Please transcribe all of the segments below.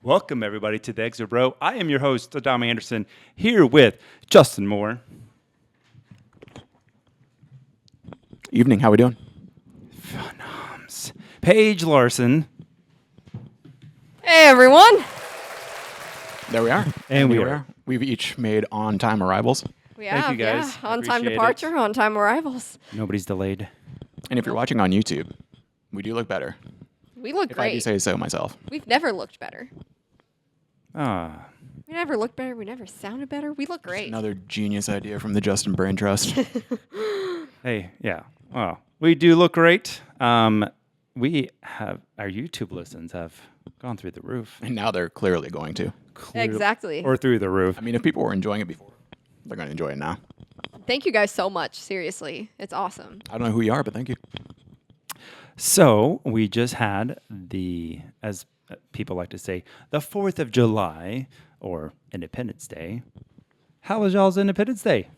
Welcome, everybody, to the Exit Row. I am your host, Adam Anderson, here with Justin Moore. Evening, how we doing? Phenoms. Paige Larson. Hey, everyone. There we are. And we are. We've each made on-time arrivals. We Thank have, you, guys. yeah. On-time Appreciate departure, on-time arrivals. Nobody's delayed. And if you're watching on YouTube, we do look better. We look If I do great. say so myself. We've never looked better. Ah, We never looked better. We never sounded better. We look great. Another genius idea from the Justin Brain Trust. hey, yeah. Well, we do look great. We have our YouTube listens have gone through the roof. And now they're clearly going to. Exactly. Or through the roof. I mean, if people were enjoying it before, they're going to enjoy it now. Thank you guys so much. Seriously. It's awesome. I don't know who you are, but thank you. So we just had as people like to say, the 4th of July or Independence Day. How was y'all's Independence Day?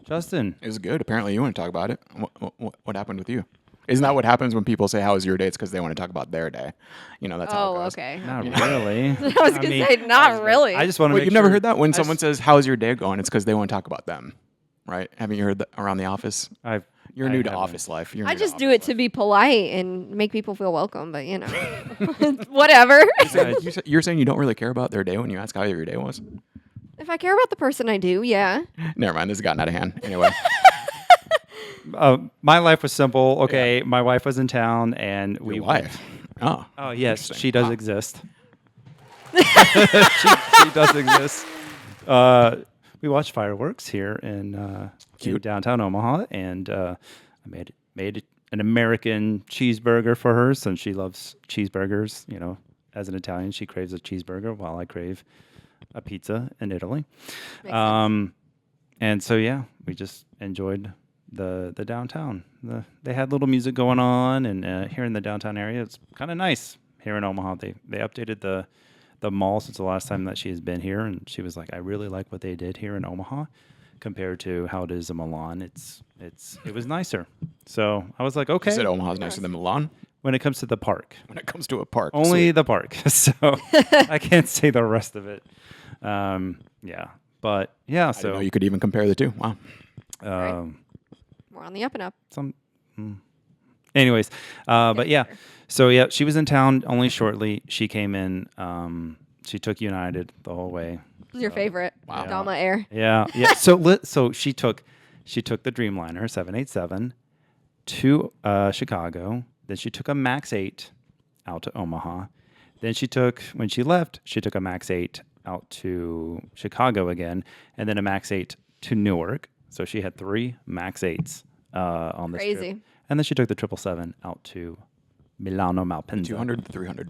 Justin. It was good. Apparently, you want to talk about it. What happened with you? Isn't that what happens when people say, how was your day? It's because they want to talk about their day. You know, that's how it goes. Okay. Not really. I was going to say, not really. I just want to Wait, make you've sure. never heard that? When someone says, how's your day going? It's because they want to talk about them, right? Haven't you heard that around the office? You're new to haven't. office life. I just do it to be polite and make people feel welcome, but, you know, whatever. You're saying you don't really care about their day when you ask how your day was? If I care about the person, I do, yeah. Never mind. This has gotten out of hand. Anyway. My life was simple. Okay, yeah. My wife was in town, and we Your wife? Went. Oh, yes, she does exist. she does exist. We watched fireworks here in downtown Omaha, and I made an American cheeseburger for her since she loves cheeseburgers. You know, as an Italian, she craves a cheeseburger while I crave a pizza in Italy. And so, yeah, we just enjoyed the downtown. They had little music going on, and here in the downtown area, it's kind of nice here in Omaha. They updated the mall since the last time that she has been here, and she was like, I really like what they did here in Omaha compared to how it is in Milan. It was nicer. So I was like, okay. You said Omaha's nicer than Milan? When it comes to the park. When it comes to a park. Only sweet. the park. So I can't say the rest of it. Yeah. But yeah, I so didn't know you could even compare the two. Wow. Right. We're on the up and up. Anyways, but yeah. So yeah, she was in town only shortly. She came in. She took United the whole way. This is your favorite. Wow. Gama Air. Yeah. Yeah. So she took the Dreamliner 787 to Chicago. Then she took a Max 8 out to Omaha. Then when she left, she took a Max 8 out to Chicago again, and then a Max 8 to Newark. So she had 3 Max 8s on this Crazy. trip. And then she took the 777 out to Milano Malpensa. 200 to 300.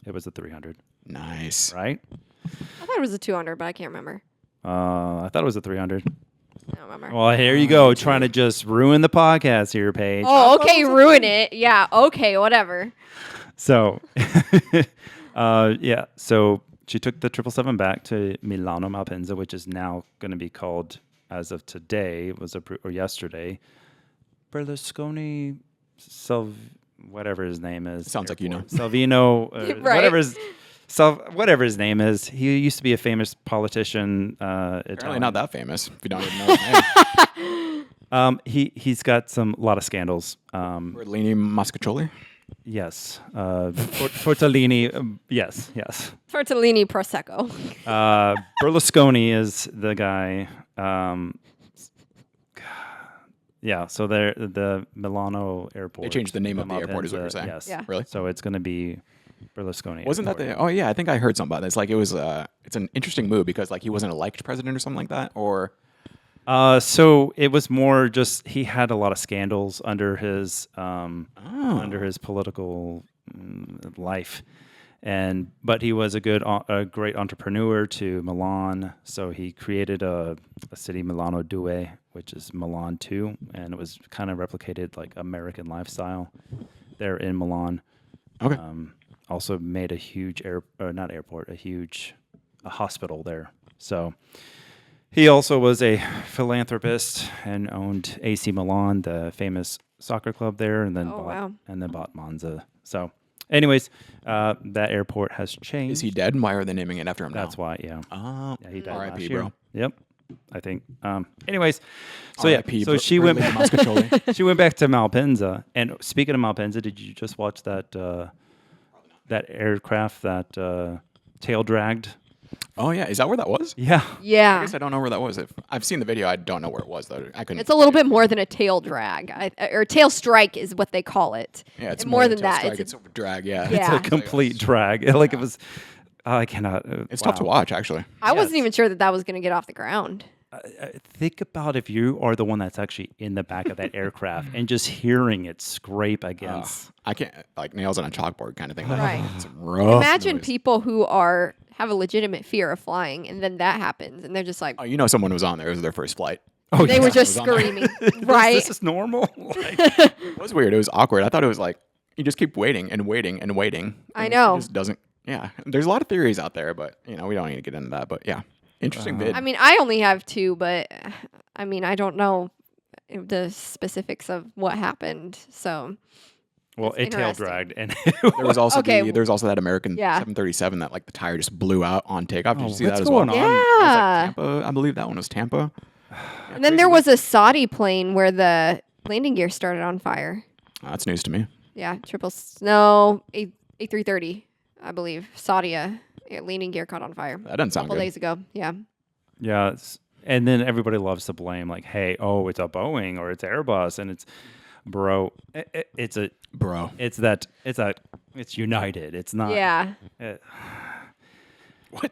It was a 300. Nice. Right? I thought it was a 200, but I can't remember. I thought it was a 300. I don't remember. Well, here you go, trying to just ruin the podcast here, Paige. Oh, okay, ruin it. Yeah, okay, whatever. So, yeah. So she took the 777 back to Milano Malpensa, which is now going to be called, as of today, or yesterday, Berlusconi, whatever his name is. Sounds like you know. Salvino, Right. whatever his name is. He used to be a famous politician. Apparently Italian. not that famous, if you don't even know his name. He's got a lot of scandals. Bertolini Mascaccioli? Yes. Tortellini. Yes. Tortellini Prosecco. Berlusconi is the guy. Yeah. So the Milano airport. They changed the name of the airport, is what you're saying? Yes. Yeah. Really? So it's going to be Berlusconi. Wasn't airport. that the? Oh yeah, I think I heard something about this. Like it was. It's an interesting move because like he wasn't elected president or something like that, or. So it was more just he had a lot of scandals under his political life, but he was a great entrepreneur to Milan. So he created a city, Milano Due, which is Milan 2, and it was kind of replicated like American lifestyle there in Milan. Okay. Also made a huge a hospital there. So he also was a philanthropist and owned AC Milan, the famous soccer club there, and then bought Monza. So Anyways, that airport has changed. Is he dead? Why are they naming it after him That's now? why, yeah. Oh, Yeah, he died last R.I.P., year. bro. Yep, I think. Anyways, so yeah, R.I.P., so she went. Mascaccioli. She went back to Malpensa. And speaking of Malpensa, did you just watch that that aircraft that tail dragged? Oh, yeah. Is that where that was? Yeah. I Yeah. guess I don't know where that was. I've seen the video. I don't know where it was, though. I couldn't. It's a little bit more than a tail drag, or tail strike is what they call it. Yeah, it's more than tail that. strike, it's a drag, yeah. Yeah. It's a complete drag. Like it was. I cannot. It's tough to watch, actually. I wasn't Yes. even sure that was going to get off the ground. Think about if you are the one that's actually in the back of that aircraft and just hearing it scrape against. I can't, like, nails on a chalkboard kind of thing. Like, Right. It's rough. Imagine noise. people who have a legitimate fear of flying, and then that happens, and they're just like, Oh, you know someone was on there. It was their first flight. Oh, they were yeah. just I was on there. screaming, right? This is normal. Like, It was weird. It was awkward. I thought it was like, you just keep waiting and waiting and waiting. I and know. It just doesn't, yeah. There's a lot of theories out there, but, we don't need to get into that. But, yeah. Interesting vid. I mean, I only have two, but I mean, I don't know the specifics of what happened. So, well, That's it tail interesting. dragged, and There was also Okay. there was also that American Yeah. 737 that like the tire just blew out on takeoff. Did Oh, you see what's that as going well? on? It was like yeah. Tampa, I believe that one was Tampa. And then there was a Saudi plane where the landing gear started on fire. Oh, that's news to me. Yeah, A330, I believe. Saudi landing gear caught on fire That doesn't a sound couple good. days ago. Yeah. yeah, and then everybody loves to blame like, hey, oh, it's a Boeing or it's Airbus, and it's bro, it's United. It's not. Yeah. uh, What?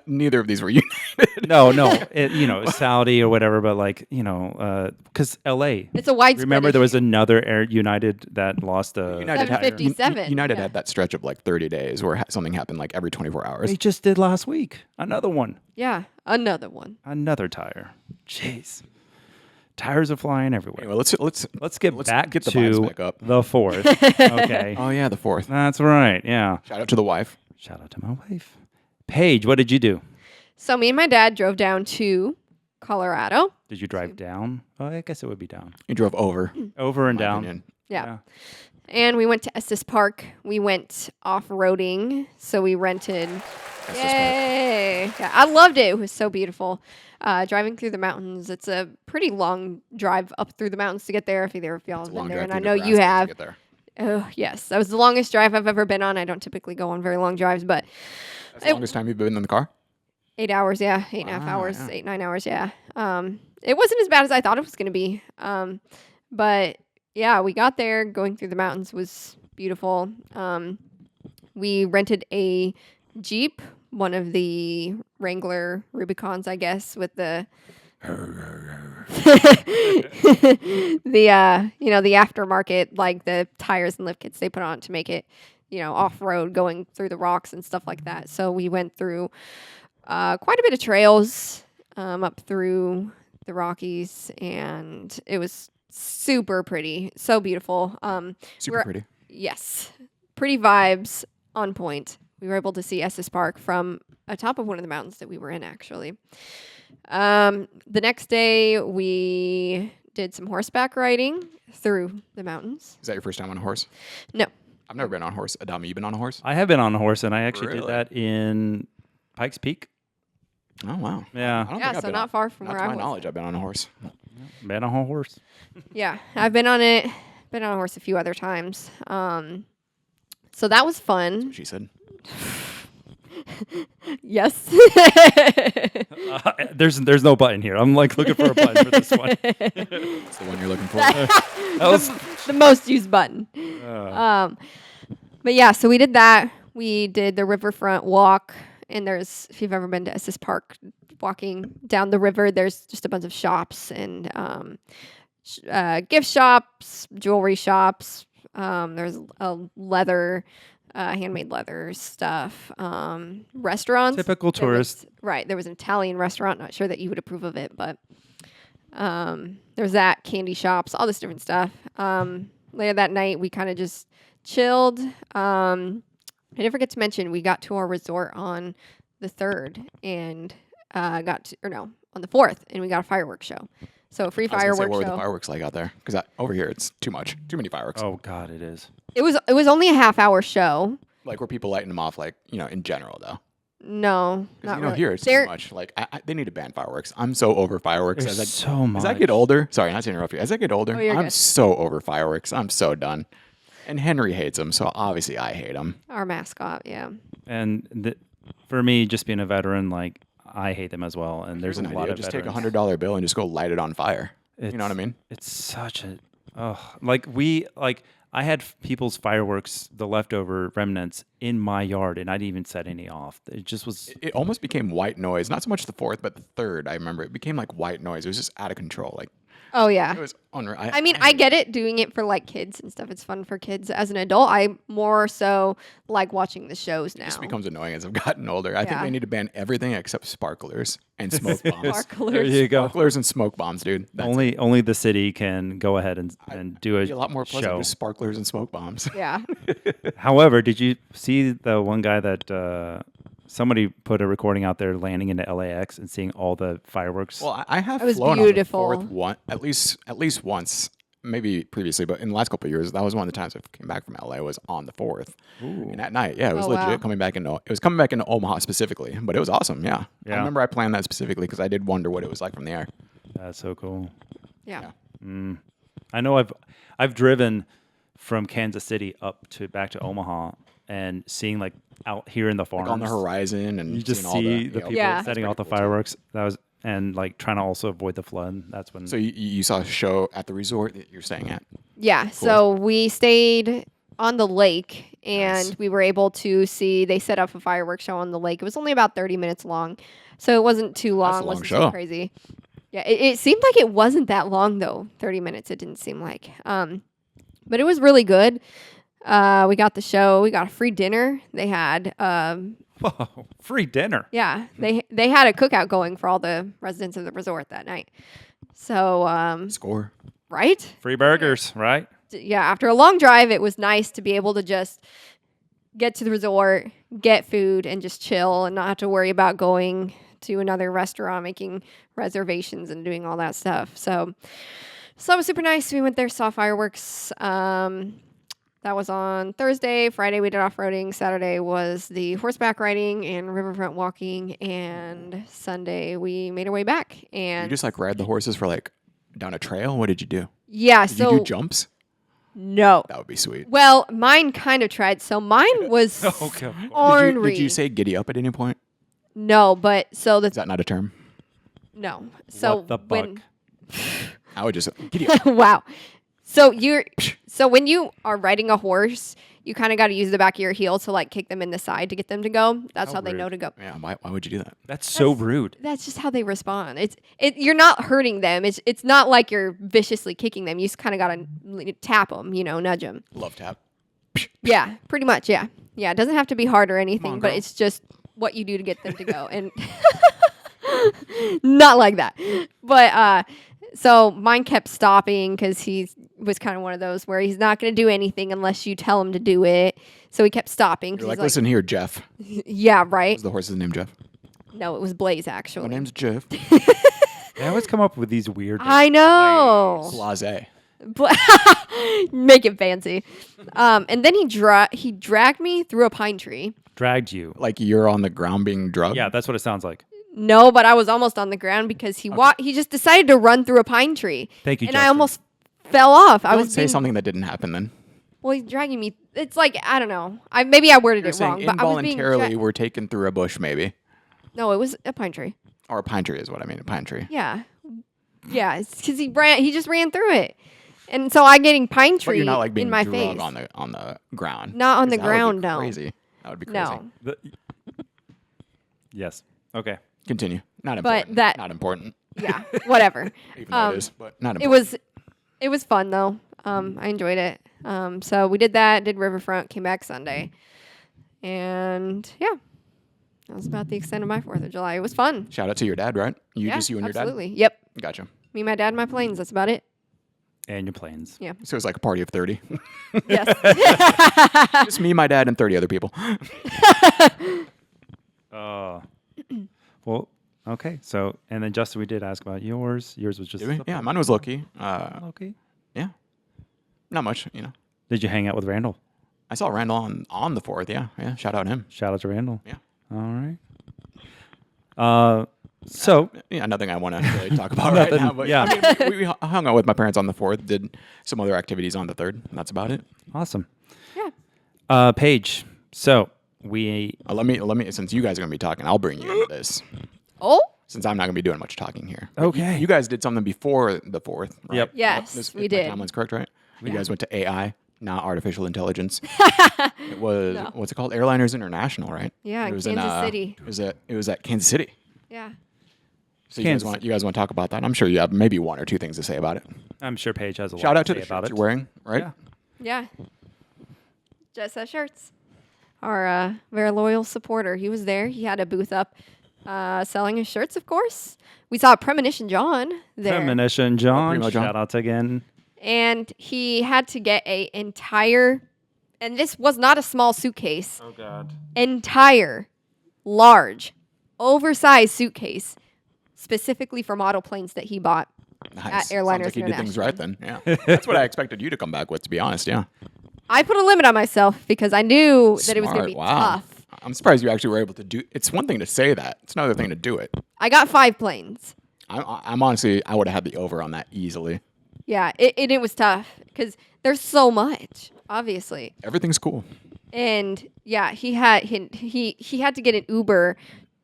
Neither of these were united. no, Saudi or whatever, but like because L.A. It's a widespread Remember, there was issue. another Air United that lost a. United had, 757, United yeah. had that stretch of like 30 days where something happened like every 24 hours. They just did last week. Another one. Yeah. Another one. Another tire. Jeez. Tires are flying everywhere. Anyway, let's Get let's back get the vibes to back up. the fourth. Okay. Oh yeah, the fourth. That's right. Yeah. Shout out to the wife. Shout out to my wife. Paige, what did you do? So me and my dad drove down to Colorado. Did you drive down? Oh, I guess it would be down. You drove over. Over and my down. opinion. Yeah. And we went to Estes Park. We went off-roading. So we rented. Estes Park. Yay. Yeah, I loved it. It was so beautiful. Driving through the mountains. It's a pretty long drive up through the mountains to get there if y'all It's a have been long there. drive And I through know you Nebraska to have. get there. Oh, yes. That was the longest drive I've ever been on. I don't typically go on very long drives, but That's the longest time you've been in the car? 8 hours, yeah. 8.5 Wow, hours, yeah. 8, 9 hours, yeah. It wasn't as bad as I thought it was going to be. But yeah, we got there. Going through the mountains was beautiful. We rented a Jeep, one of the Wrangler Rubicons, I guess, with the the aftermarket, like the tires and lift kits they put on it to make it, off-road, going through the rocks and stuff like that. So we went through quite a bit of trails up through the Rockies, and it was super pretty, so beautiful. Super We're- pretty. Yes, pretty vibes on point. We were able to see Estes Park from atop of one of the mountains that we were in, actually. The next day, we did some horseback riding through the mountains. Is that your first time on a horse? No. I've never been on a horse. Adama, you been on a horse? I have been on a horse, and I actually did Really? that in Pikes Peak. Oh wow. Yeah. I don't Yeah, think I've so been not on, far from not where to I my was. knowledge, I've been on a horse. Been on a horse. Yeah, I've been on it. Been on a horse a few other times. So that was fun. She said. Yes. There's no button here. I'm like looking for a button for this one. It's the one you're looking for. That was The most used button. uh, But yeah, so we did that. We did the riverfront walk, and if you've ever been to Estes Park, walking down the river, there's just a bunch of shops and gift shops, jewelry shops. There's a handmade leather stuff. Restaurants. typical There was- tourist. Right. There was an Italian restaurant. Not sure that you would approve of it, but there's that, candy shops, all this different stuff. Later that night, we kind of just chilled. I didn't forget to mention we got to our resort on the 3rd and on the 4th, and we got a fireworks show. So free I was gonna say, fireworks what were show. the fireworks like out there? Because over here it's too much, too many fireworks. Oh God, it is. It was only a half-hour show. Like were people lighting them off? Like in general though. No, Because not really. here it's too much. Like they need to ban fireworks. I'm so over fireworks. There's As so much. I get older, sorry, not to interrupt you. As I get older, you're I'm good. so over fireworks. I'm so done. And Henry hates them, so obviously I hate them. Our mascot, yeah. And for me, just being a veteran, like I hate them as well. And there's Here's an a lot idea. of Just take veterans. $100 bill and just go light it on fire. You know what I mean? It's such a I had people's fireworks, the leftover remnants, in my yard, and I didn't even set any off. It just was. It almost became white noise. Not so much the 4th, but the 3rd. I remember it became like white noise. It was just out of control. Like Oh yeah. it was unreal. I mean, I get it doing it for like kids and stuff. It's fun for kids. As an adult, I more so like watching the shows now. It just becomes annoying as I've gotten older. I think Yeah. they need to ban everything except sparklers and smoke bombs. There Sparklers. you go. Sparklers and smoke bombs, dude. That's Only the city can go ahead and do it'd be a lot more pleasant show. with sparklers and smoke bombs. Yeah. However, did you see the one guy that somebody put a recording out there landing into LAX and seeing all the fireworks? Well, I have It was flown beautiful. on the 4th one at least once, maybe previously, but in the last couple of years, that was one of the times I came back from LA was on the 4th. And at night, yeah, it was Oh, legit wow. coming back into Omaha specifically, but it was awesome. Yeah. I Yeah. remember I planned that specifically because I did wonder what it was like from the air. That's so cool. Yeah. I know I've driven from Kansas City back to Omaha and seeing like out here in the farms Like on the horizon and you just seeing all see the people Yeah. setting off the fireworks. That was and like trying to also avoid the flood. That's when. So you saw a show at the resort that you're staying at. Yeah. So we stayed on the lake and Nice. we were able to see they set up a fireworks show on the lake. It was only about 30 minutes long. So it wasn't too long. That's a long wasn't show. too crazy. Yeah, it seemed like it wasn't that long though. 30 minutes it didn't seem like. But it was really good. We got the show. We got a free dinner. They had Whoa, free dinner. yeah, they had a cookout going for all the residents of the resort that night. So Score. right? Free burgers, right? Yeah, after a long drive, it was nice to be able to just get to the resort, get food, and just chill and not have to worry about going to another restaurant, making reservations and doing all that stuff. So that was super nice. We went there, saw fireworks. That was on Thursday. Friday, we did off-roading. Saturday was the horseback riding and riverfront walking. And Sunday, we made our way back. You And just like ride the horses for like down a trail? What did you do? yeah, Did so you do jumps? no. That would be sweet. Well, mine kind of tried. So mine was Okay. ornery. Did you say giddy up at any point? No, but so Is the that not a term? no. So What the when I would just giddy up. wow. So when you are riding a horse, you kind of got to use the back of your heel to like kick them in the side to get them to go. That's How how they know rude. to go. Yeah, why would you do that? That's so rude. That's just how they respond. You're not hurting them. It's not like you're viciously kicking them. You just kind of got to tap them, nudge them. Love tap. Yeah, pretty much. Yeah. Yeah. It doesn't have to be hard or anything, but girl. it's just what you do to get them to go. And not like that. But so mine kept stopping because he was kind of one of those where he's not going to do anything unless you tell him to do it. So he kept stopping. 'cause You're like, he's listen here, Jeff. yeah, right. Is the horse's name Jeff? No, it was Blaze actually. My name's Jeff. They always come up with these weird. I know. Blase. But make it fancy. And then he dragged me through a pine tree. Dragged you. Like you're on the ground being drugged? Yeah, that's what it sounds like. No, but I was almost on the ground because he just decided to run through a pine tree. Thank you, And Justin. I almost fell off. I Don't was say being- something that didn't happen then. Well, he's dragging me. It's like I don't know. Maybe I worded You're it saying wrong, but I was being involuntarily we're taken through a bush maybe. No, it was a pine tree. Or a pine tree is what I mean, a pine tree. Yeah, yeah. It's because he just ran through it, and so I'm getting pine But tree you're not like being in my drugged face. on the ground. Not on the 'Cause that would be ground, no. Crazy. That would be crazy. No, Yes. Okay. Continue. Not But important. that- not important. yeah, whatever. Even though it is, but not It important. was fun though. I enjoyed it. So we did that. Did Riverfront. Came back Sunday, and yeah, that was about the extent of my 4th of July. It was fun. Shout out to your dad, right? Yeah, You and absolutely. Yep. your dad? Gotcha. Me, my dad, and my planes. That's about it. And your planes. Yeah. So it was like a party of 30. Yes. Just me, my dad, and 30 other people. Well, Okay. So, and then Justin, we did ask about yours. Yours was just Did we? Yeah, mine was low-key. okay. Yeah. Not much, Did you hang out with Randall? I saw Randall on the 4th. Yeah. Yeah. Shout out him. Shout out to Randall. Yeah. All right. So Yeah, nothing I want to really talk about right now. But yeah. I mean, we hung out with my parents on the 4th, did some other activities on the 3rd. And that's about it. awesome. Yeah. Paige. So we Let me, since you guys are going to be talking, I'll bring you into this. Oh. Since I'm not going to be doing much talking here. Okay. You guys did something before the 4th, right? Yep. Yes, we did. My timeline's correct, right? You guys went to AI, not artificial intelligence. It was, what's it called? Airliners International, right? Yeah, it was Kansas City. It was at Kansas City. Yeah. So you guys want to talk about that? I'm sure you have maybe one or two things to say about it. I'm sure Paige has a lot Shout out to say the about shirts it. you're wearing, right? Yeah. Yeah. JetSet Shirts. Our very loyal supporter. He was there. He had a booth up selling his shirts, of course. We saw Premonition John there. Premonition John. Primo John. Shout out again. And he had to get a entire, and this was not a small suitcase, Oh God. entire, large, oversized suitcase, specifically for model planes that he bought. Nice. Airliners Sounds like you did things right then. Yeah. That's what I expected you to come back with, to be honest. Yeah. I put a limit on myself because I knew that it was going to be Smart. Wow. tough. I'm surprised you actually were able to do. It's one thing to say that. It's another thing to do it. I got 5 planes. I'm honestly, I would have had the over on that easily. Yeah, it was tough because there's so much, obviously. Everything's cool. And yeah, he had to get an Uber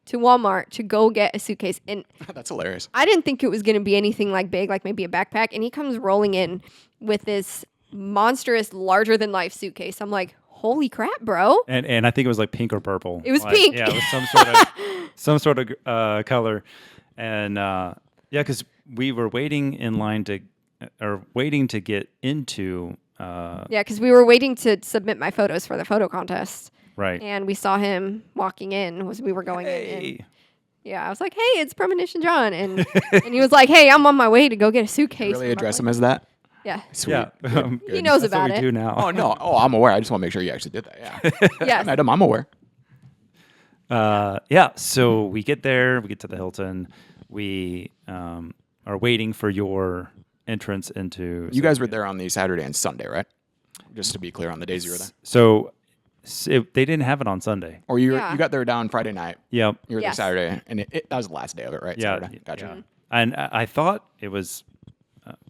to Walmart to go get a suitcase. And That's hilarious. I didn't think it was going to be anything like big, like maybe a backpack. And he comes rolling in with this monstrous, larger than life suitcase. I'm like, holy crap, bro! And I think it was like pink or purple. It was Like, pink. Yeah, it was some sort of color. And yeah, because we were waiting in line waiting to get into. Yeah, because we were waiting to submit my photos for the photo contest. Right. And we saw him walking in as we were going in. And Hey. yeah, I was like, hey, it's Premonition John. And and he was like, hey, I'm on my way to go get a suitcase. Really for my address plane." him as that? Yeah. Sweet. Yeah. Good. He knows That's about what it. we do now. Oh no. Oh, I'm aware. I just want to make sure you actually did that. Yeah. Yes. Madam, I'm aware. Yeah. So we get there. We get to the Hilton. We are waiting for your entrance into. You guys were there on the Saturday and Sunday, right? Just to be clear on the days you were there. So they didn't have it on Sunday. Or you Yeah. you got there down Friday night. Yep. You were Yes. there Saturday, and that was the last day of it, right? Yeah. Saturday. Gotcha. Yeah. And I thought it was.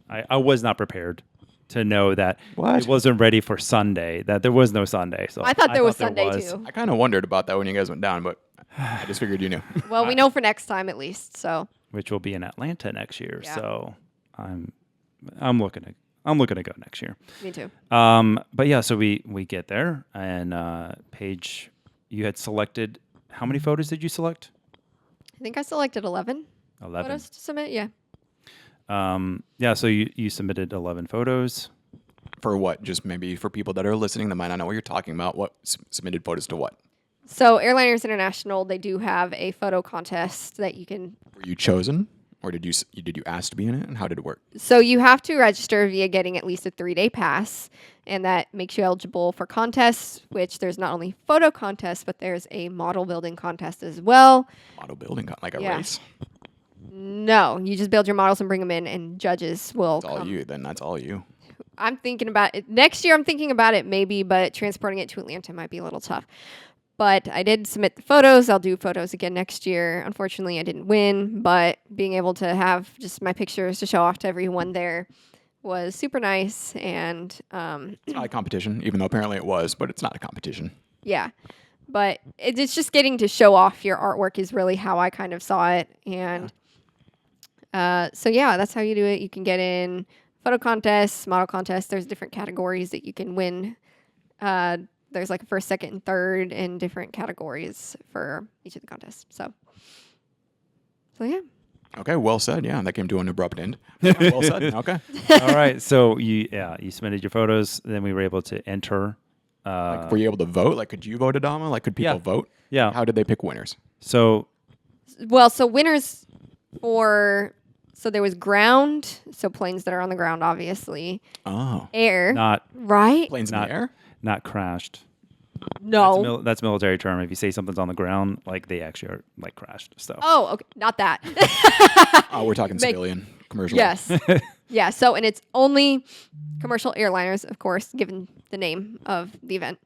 I was not prepared to know that What? it wasn't ready for Sunday. That there was no Sunday. So I thought there was there Sunday was. too. I kind of wondered about that when you guys went down, but I just figured you knew. Well, we know for next time at least. So Which will be in Atlanta next year. Yeah. So I'm looking to go next year. me too. But yeah, so we get there, and Paige, you had selected. How many photos did you select? I think I selected 11 11. photos to submit. Yeah. Yeah, so you submitted 11 photos. For what? Just maybe for people that are listening that might not know what you're talking about. What submitted photos to what? So Airliners International, they do have a photo contest that you can. Were you chosen, or did you ask to be in it, and how did it work? So you have to register via getting at least a 3-day pass, and that makes you eligible for contests. Which there's not only photo contests, but there's a model building contest as well. Model building, like a Yeah. race. No, you just build your models and bring them in, and judges will. That's all you. Then that's all you. I'm thinking about it next year. I'm thinking about it maybe, but transporting it to Atlanta might be a little tough. But I did submit the photos. I'll do photos again next year. Unfortunately, I didn't win, but being able to have just my pictures to show off to everyone there was super nice. And It's not a competition, even though apparently it was, but it's not a competition. yeah, but it's just getting to show off your artwork is really how I kind of saw it. And so yeah, that's how you do it. You can get in photo contests, model contests. There's different categories that you can win. There's like a first, second, and third in different categories for each of the contests. So yeah. Okay, well said. Yeah, that came to an abrupt end. Well said. Okay. All right, so you submitted your photos. Then we were able to enter. Like, were you able to vote? Like, could you vote, Adama? Like, could people Yeah. vote? Yeah. How did they pick winners? So Well, so winners so there was ground, so planes that are on the ground, obviously. Oh, Air, not right? planes in Not- the air? not crashed. No. That's military term. If you say something's on the ground, like they actually are like crashed. So Oh, okay. Not that. Oh, we're talking civilian, commercial. Yes. Yeah. So, and it's only commercial airliners, of course, given the name of the event.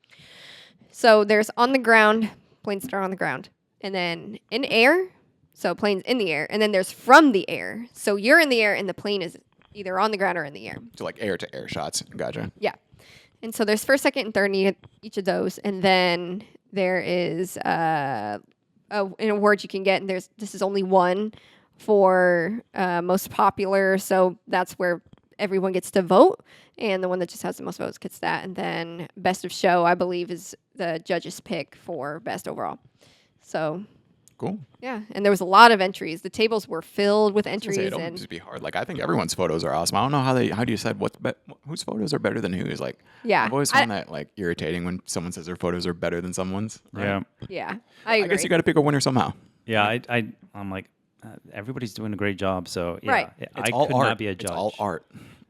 So there's on the ground, planes that are on the ground, and then in air, so planes in the air, and then there's from the air. So you're in the air and the plane is either on the ground or in the air. So like air to air shots. Gotcha. Yeah. And so there's first, second, and third in each of those. And then there is an award you can get, and this is only one for most popular. So that's where everyone gets to vote, and the one that just has the most votes gets that. And then best of show, I believe, is the judges' pick for best overall. So Cool. yeah, and there was a lot of entries. The tables were filled with I was entries, gonna say, it'll and just be hard. Like I think everyone's photos are awesome. I don't know how do you decide whose photos are better than whose. Like yeah, I've always found that like irritating when someone says their photos are better than someone's. Right? yeah, yeah, I agree. guess you got to pick a winner somehow. yeah. I'm like, everybody's doing a great job. So yeah, Right. I It's all could art. not be a judge. It's all art.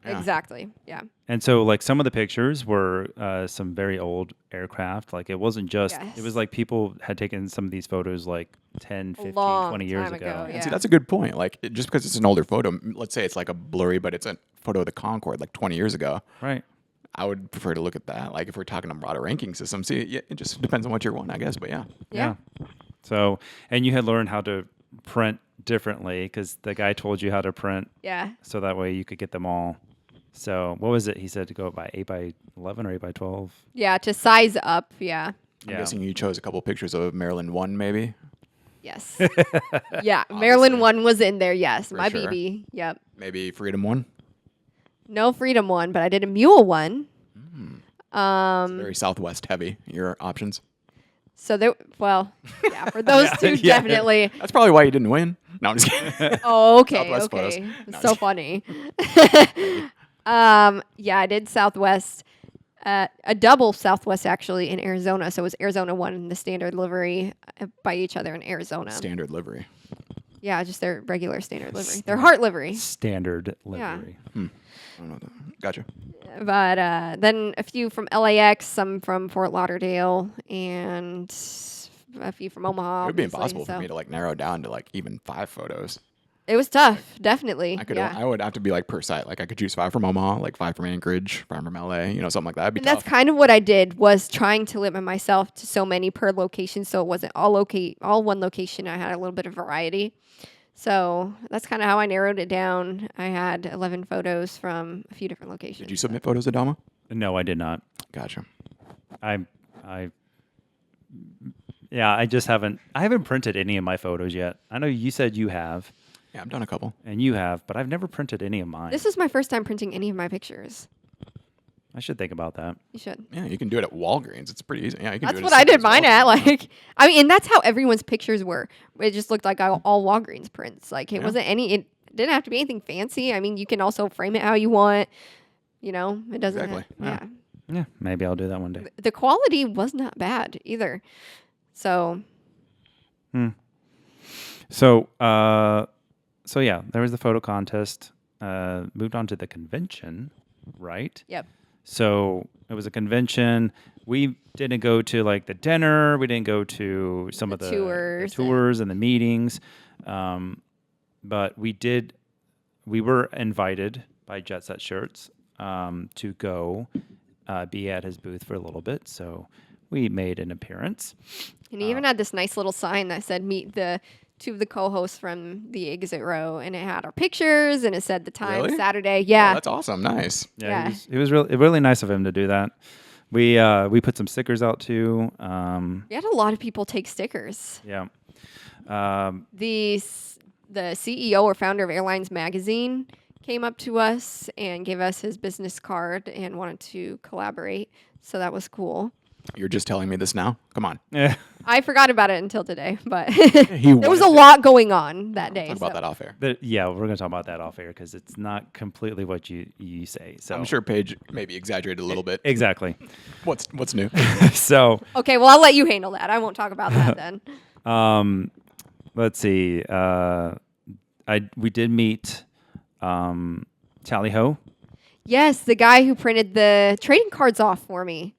Yeah. Exactly. Yeah. And so, like, some of the pictures were some very old aircraft. Like, it wasn't just, it Yes. was like people had taken some of these photos like 10, 15, long 20 years time ago. ago, And yeah. see, that's a good point. Like just because it's an older photo, let's say it's like a blurry, but it's a photo of the Concorde like 20 years ago. Right. I would prefer to look at that. Like if we're talking about a ranking system, see, yeah, it just depends on what you want, I guess. But yeah, Yeah. So, and you had learned how to print differently because the guy told you how to print Yeah. so that way you could get them all. So, what was it? He said to go by 8 by 11 or 8 by 12. Yeah. To size up. Yeah. I'm guessing you chose a couple pictures of Maryland 1, maybe. Yes. Yeah. Maryland 1 was in there. Yes. My sure. BB. Yep. Maybe Freedom 1. No Freedom 1, but I did a Mule 1. Very Southwest heavy, your options. So there, well, yeah, for those two, Yeah. definitely. That's probably why you didn't win. No, I'm just kidding. Oh, okay, Southwest photos. okay. No, So funny. Yeah, I did Southwest, a double Southwest actually in Arizona. So it was Arizona 1 and the standard livery by each other in Arizona. Standard livery. Yeah, just their regular standard livery. Their heart livery. Standard Yeah. livery. I don't know that. Gotcha. But then a few from LAX, some from Fort Lauderdale, and a few from Omaha. It would be obviously, impossible so. for me to like narrow down to like even 5 photos. It was tough, definitely. I would have to be like per site. Like I could choose 5 from Omaha, like 5 from Anchorage, 5 from LA, something like that. That'd be And tough. that's kind of what I did, was trying to limit myself to so many per location, so it wasn't all one location. I had a little bit of variety. So that's kind of how I narrowed it down. I had 11 photos from a few different locations. Did you submit photos to Dama? No, I did not. Gotcha. I just haven't. I haven't printed any of my photos yet. I know you said you have, Yeah, I've done a couple. and you have, but I've never printed any of mine. This is my first time printing any of my pictures. I should think about that. You should. Yeah, you can do it at Walgreens. It's pretty easy. Yeah, you can That's do it what at I did Sears mine Walgreens. at. Like, I mean, and that's how everyone's pictures were. It just looked like all Walgreens prints. Like, it wasn't it didn't have to be anything fancy. I mean, you can also frame it how you want. It doesn't. Exactly, Yeah. Yeah, maybe I'll do that one day. The quality was not bad either. So, So yeah, there was the photo contest. Moved on to the convention, right? yep. So it was a convention. We didn't go to like the dinner. We didn't go to some The of the tours tours and the meetings. But we did. We were invited by JetSet Shirts to go be at his booth for a little bit. So we made an appearance. And he even had this nice little sign that said, "Meet the two of the co-hosts from the exit row," and it had our pictures and it said the time, Really? Saturday. Oh, Yeah. that's awesome. Nice. Yeah. It was really nice of him to do that. We put some stickers out too. We had a lot of people take stickers. Yeah. The CEO or founder of Airlines Magazine came up to us and gave us his business card and wanted to collaborate. So that was cool. You're just telling me this now? Come on. Yeah. I forgot about it until today, but He there was wanted a lot going on that day. Talk about so- that off air. Yeah, we're gonna talk about that off air because it's not completely what you say. So I'm sure Paige maybe exaggerated a little bit. exactly. What's new? So Okay, well, I'll let you handle that. I won't talk about that then. let's see. We did meet Tally Ho. Yes, the guy who printed the trading cards off for me.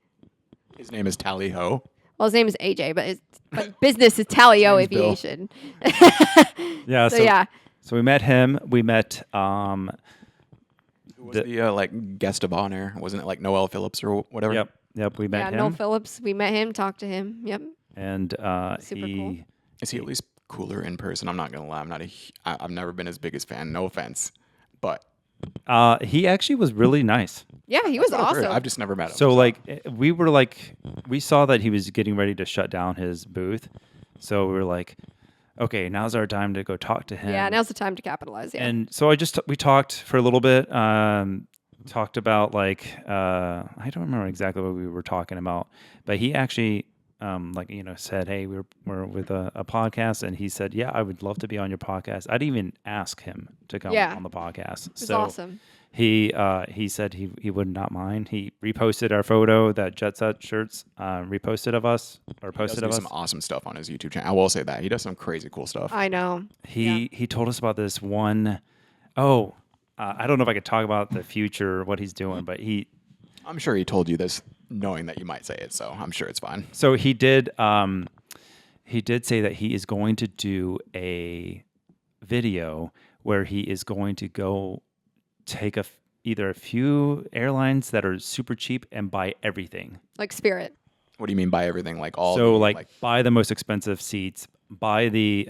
His name is Tally Ho. Well, his name is AJ, but his business is Talio His name's Bill. Aviation. Yeah. So yeah, So we met him. We met Who was the guest of honor? Wasn't it like Noel Phillips or whatever? Yep. We met him. Noel Phillips. We met him, talked to him. Yep. And Super he cool. Is he at least cooler in person? I'm not gonna lie. I've never been his biggest fan. No offense, but he actually was really nice. Yeah, he was I've heard. awesome. I've just never met him. So we saw that he was getting ready to shut down his booth. So we were like, okay, now's our time to go talk to him. Yeah, now's the time to capitalize. Yeah. And so we talked for a little bit. Talked about I don't remember exactly what we were talking about, but he actually said, hey, we're with a podcast, and he said, yeah, I would love to be on your podcast. I'd even ask him to come on the podcast. It was awesome. He said he would not mind. He reposted our photo that JetSet Shirts reposted of us or posted he does of some us. awesome stuff on his YouTube channel. I will say that he does some crazy cool stuff. I know. He told us about this one. I don't know if I could talk about the future, what he's doing, but I'm sure he told you this knowing that you might say it, so I'm sure it's fine. So he did say that he is going to do a video where he is going to go take either a few airlines that are super cheap and buy everything. Like Spirit. What do you mean by everything? Like all? So buy the most expensive seats, buy the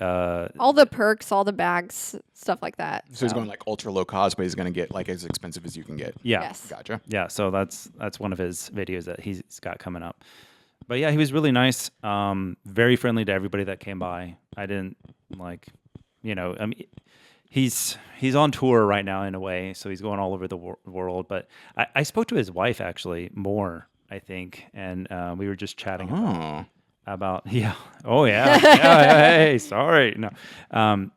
all the perks, all the bags, stuff like that. So he's going like ultra low cost, but he's going to get like as expensive as you can get. Yeah. Yes. Gotcha. Yeah, so that's one of his videos that he's got coming up. But yeah, he was really nice, very friendly to everybody that came by. I didn't he's on tour right now in a way, so he's going all over the world. But I spoke to his wife actually more, I think, and we were just chatting about hey, sorry, no,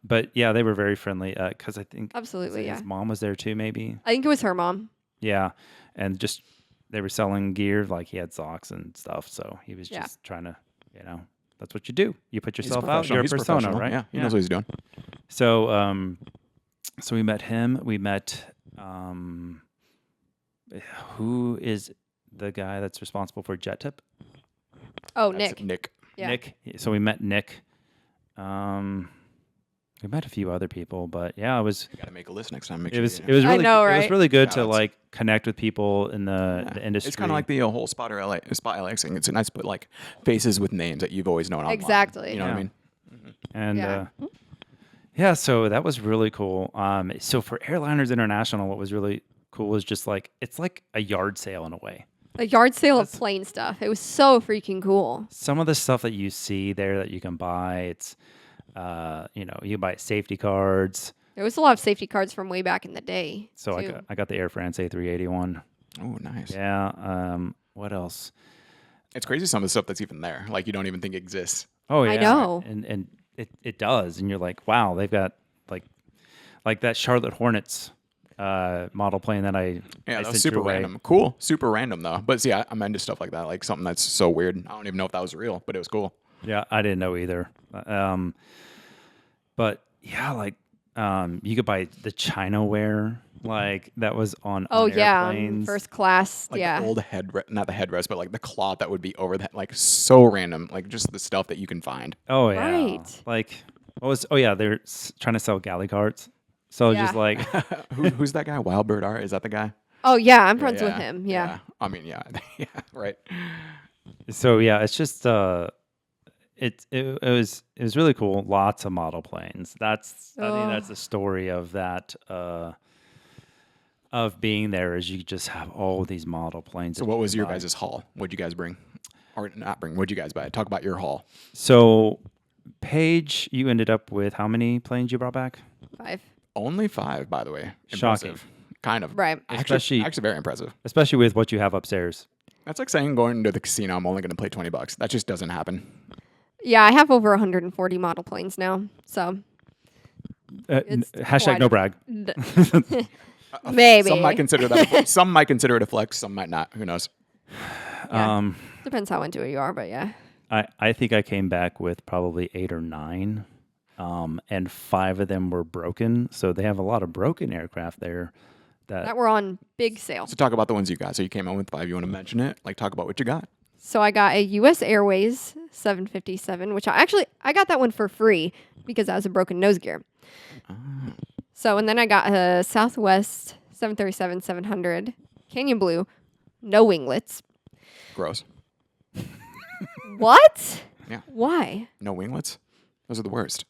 but yeah, they were very friendly because I think Absolutely, his mom was there too, maybe. I think it was her mom. Yeah, and just they were selling gear, like he had socks and stuff, so he was just trying to, that's what you do. You put yourself out. You're a persona, right? Yeah, he knows what he's doing. So, so we met him. We met who is the guy that's responsible for Jet Tip? Oh, That's Nick. Nick. Yeah. Nick. So we met Nick. We met a few other people, but yeah, it was. You got to make a list next time. It was really. I know, It was right? really good to Shout-outs. connect with people in the industry. It's kind of like the whole Spot LA thing. It's nice to put like faces with names that you've always known online. Exactly. You know what I mean? And yeah, so that was really cool. So for Airliners International, what was really cool was just it's like a yard sale in a way. A yard sale of plane stuff. It was so freaking cool. Some of the stuff that you see there that you can buy, it's you buy safety cards. There was a lot of safety cards from way back in the day. So too. I got the Air France A381. Oh, nice. Yeah. What else? It's crazy some of the stuff that's even there. Like you don't even think exists. Oh yeah, I know. And it does, and you're like, wow, they've got like that Charlotte Hornets model plane that I That was sent super your way. random. Cool. Super random though. But see, I'm into stuff like that. Like something that's so weird. I don't even know if that was real, but it was cool. Yeah, I didn't know either. But yeah, you could buy the Chinaware, that was on airplanes. First class. Like yeah. the old not the headrest, but like the cloth that would be over that. Like so random. Like just the stuff that you can find. Oh yeah, Right. They're trying to sell galley carts. So Yeah. just like Who's that guy? Wildbird Art? Is that the guy? Oh yeah, I'm friends with him. Yeah. I mean, yeah, right. so yeah, it's just it was really cool. Lots of model planes. I think that's the story of that of being there is you just have all these model planes. So what was your guys' haul? What'd you guys bring? Or not bring? What'd you guys buy? Talk about your haul. So Paige, you ended up with how many planes you brought back? 5. Only 5, by the way. Shocking. Impressive. Kind of. Right. Actually, very impressive. Especially with what you have upstairs. That's like saying going to the casino, I'm only going to play $20. That just doesn't happen. Yeah, I have over 140 model planes now. So It's Hashtag quite no a- brag. maybe. Some might consider that. Some might consider it a flex. Some might not. Who knows? Yeah. Depends how into it you are, but yeah. I think I came back with probably 8 or 9, and 5 of them were broken. So they have a lot of broken aircraft there. That were on big sale. So talk about the ones you got. So you came in with 5. You want to mention it? Like talk about what you got. So I got a U.S. Airways 757, which I got that one for free because I was a broken nose gear. So, and then I got a Southwest 737-700 Canyon Blue, no winglets. Gross. What? Yeah. Why? No winglets? Those are the worst.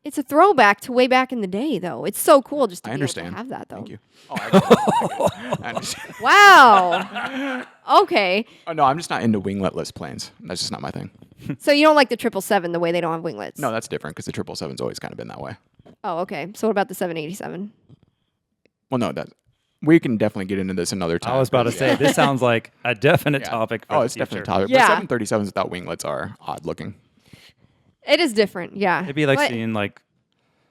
It's a throwback to way back in the day, though. It's so cool just to I be understand. able to have that, though. Thank you. Oh, I, get it. I understand. Wow. Okay. Oh, no, I'm just not into wingletless planes. That's just not my thing. So you don't like the 777 the way they don't have winglets? No, that's different because the 777's always kind of been that way. Oh, okay. So what about the 787? Well, no, we can definitely get into this another time. I was about to 'cause, say, this sounds like a definite yeah. topic. For Oh, the it's definitely a future. topic. Yeah. But 737s without winglets are odd looking. It is different, yeah. It'd be like but, seeing like,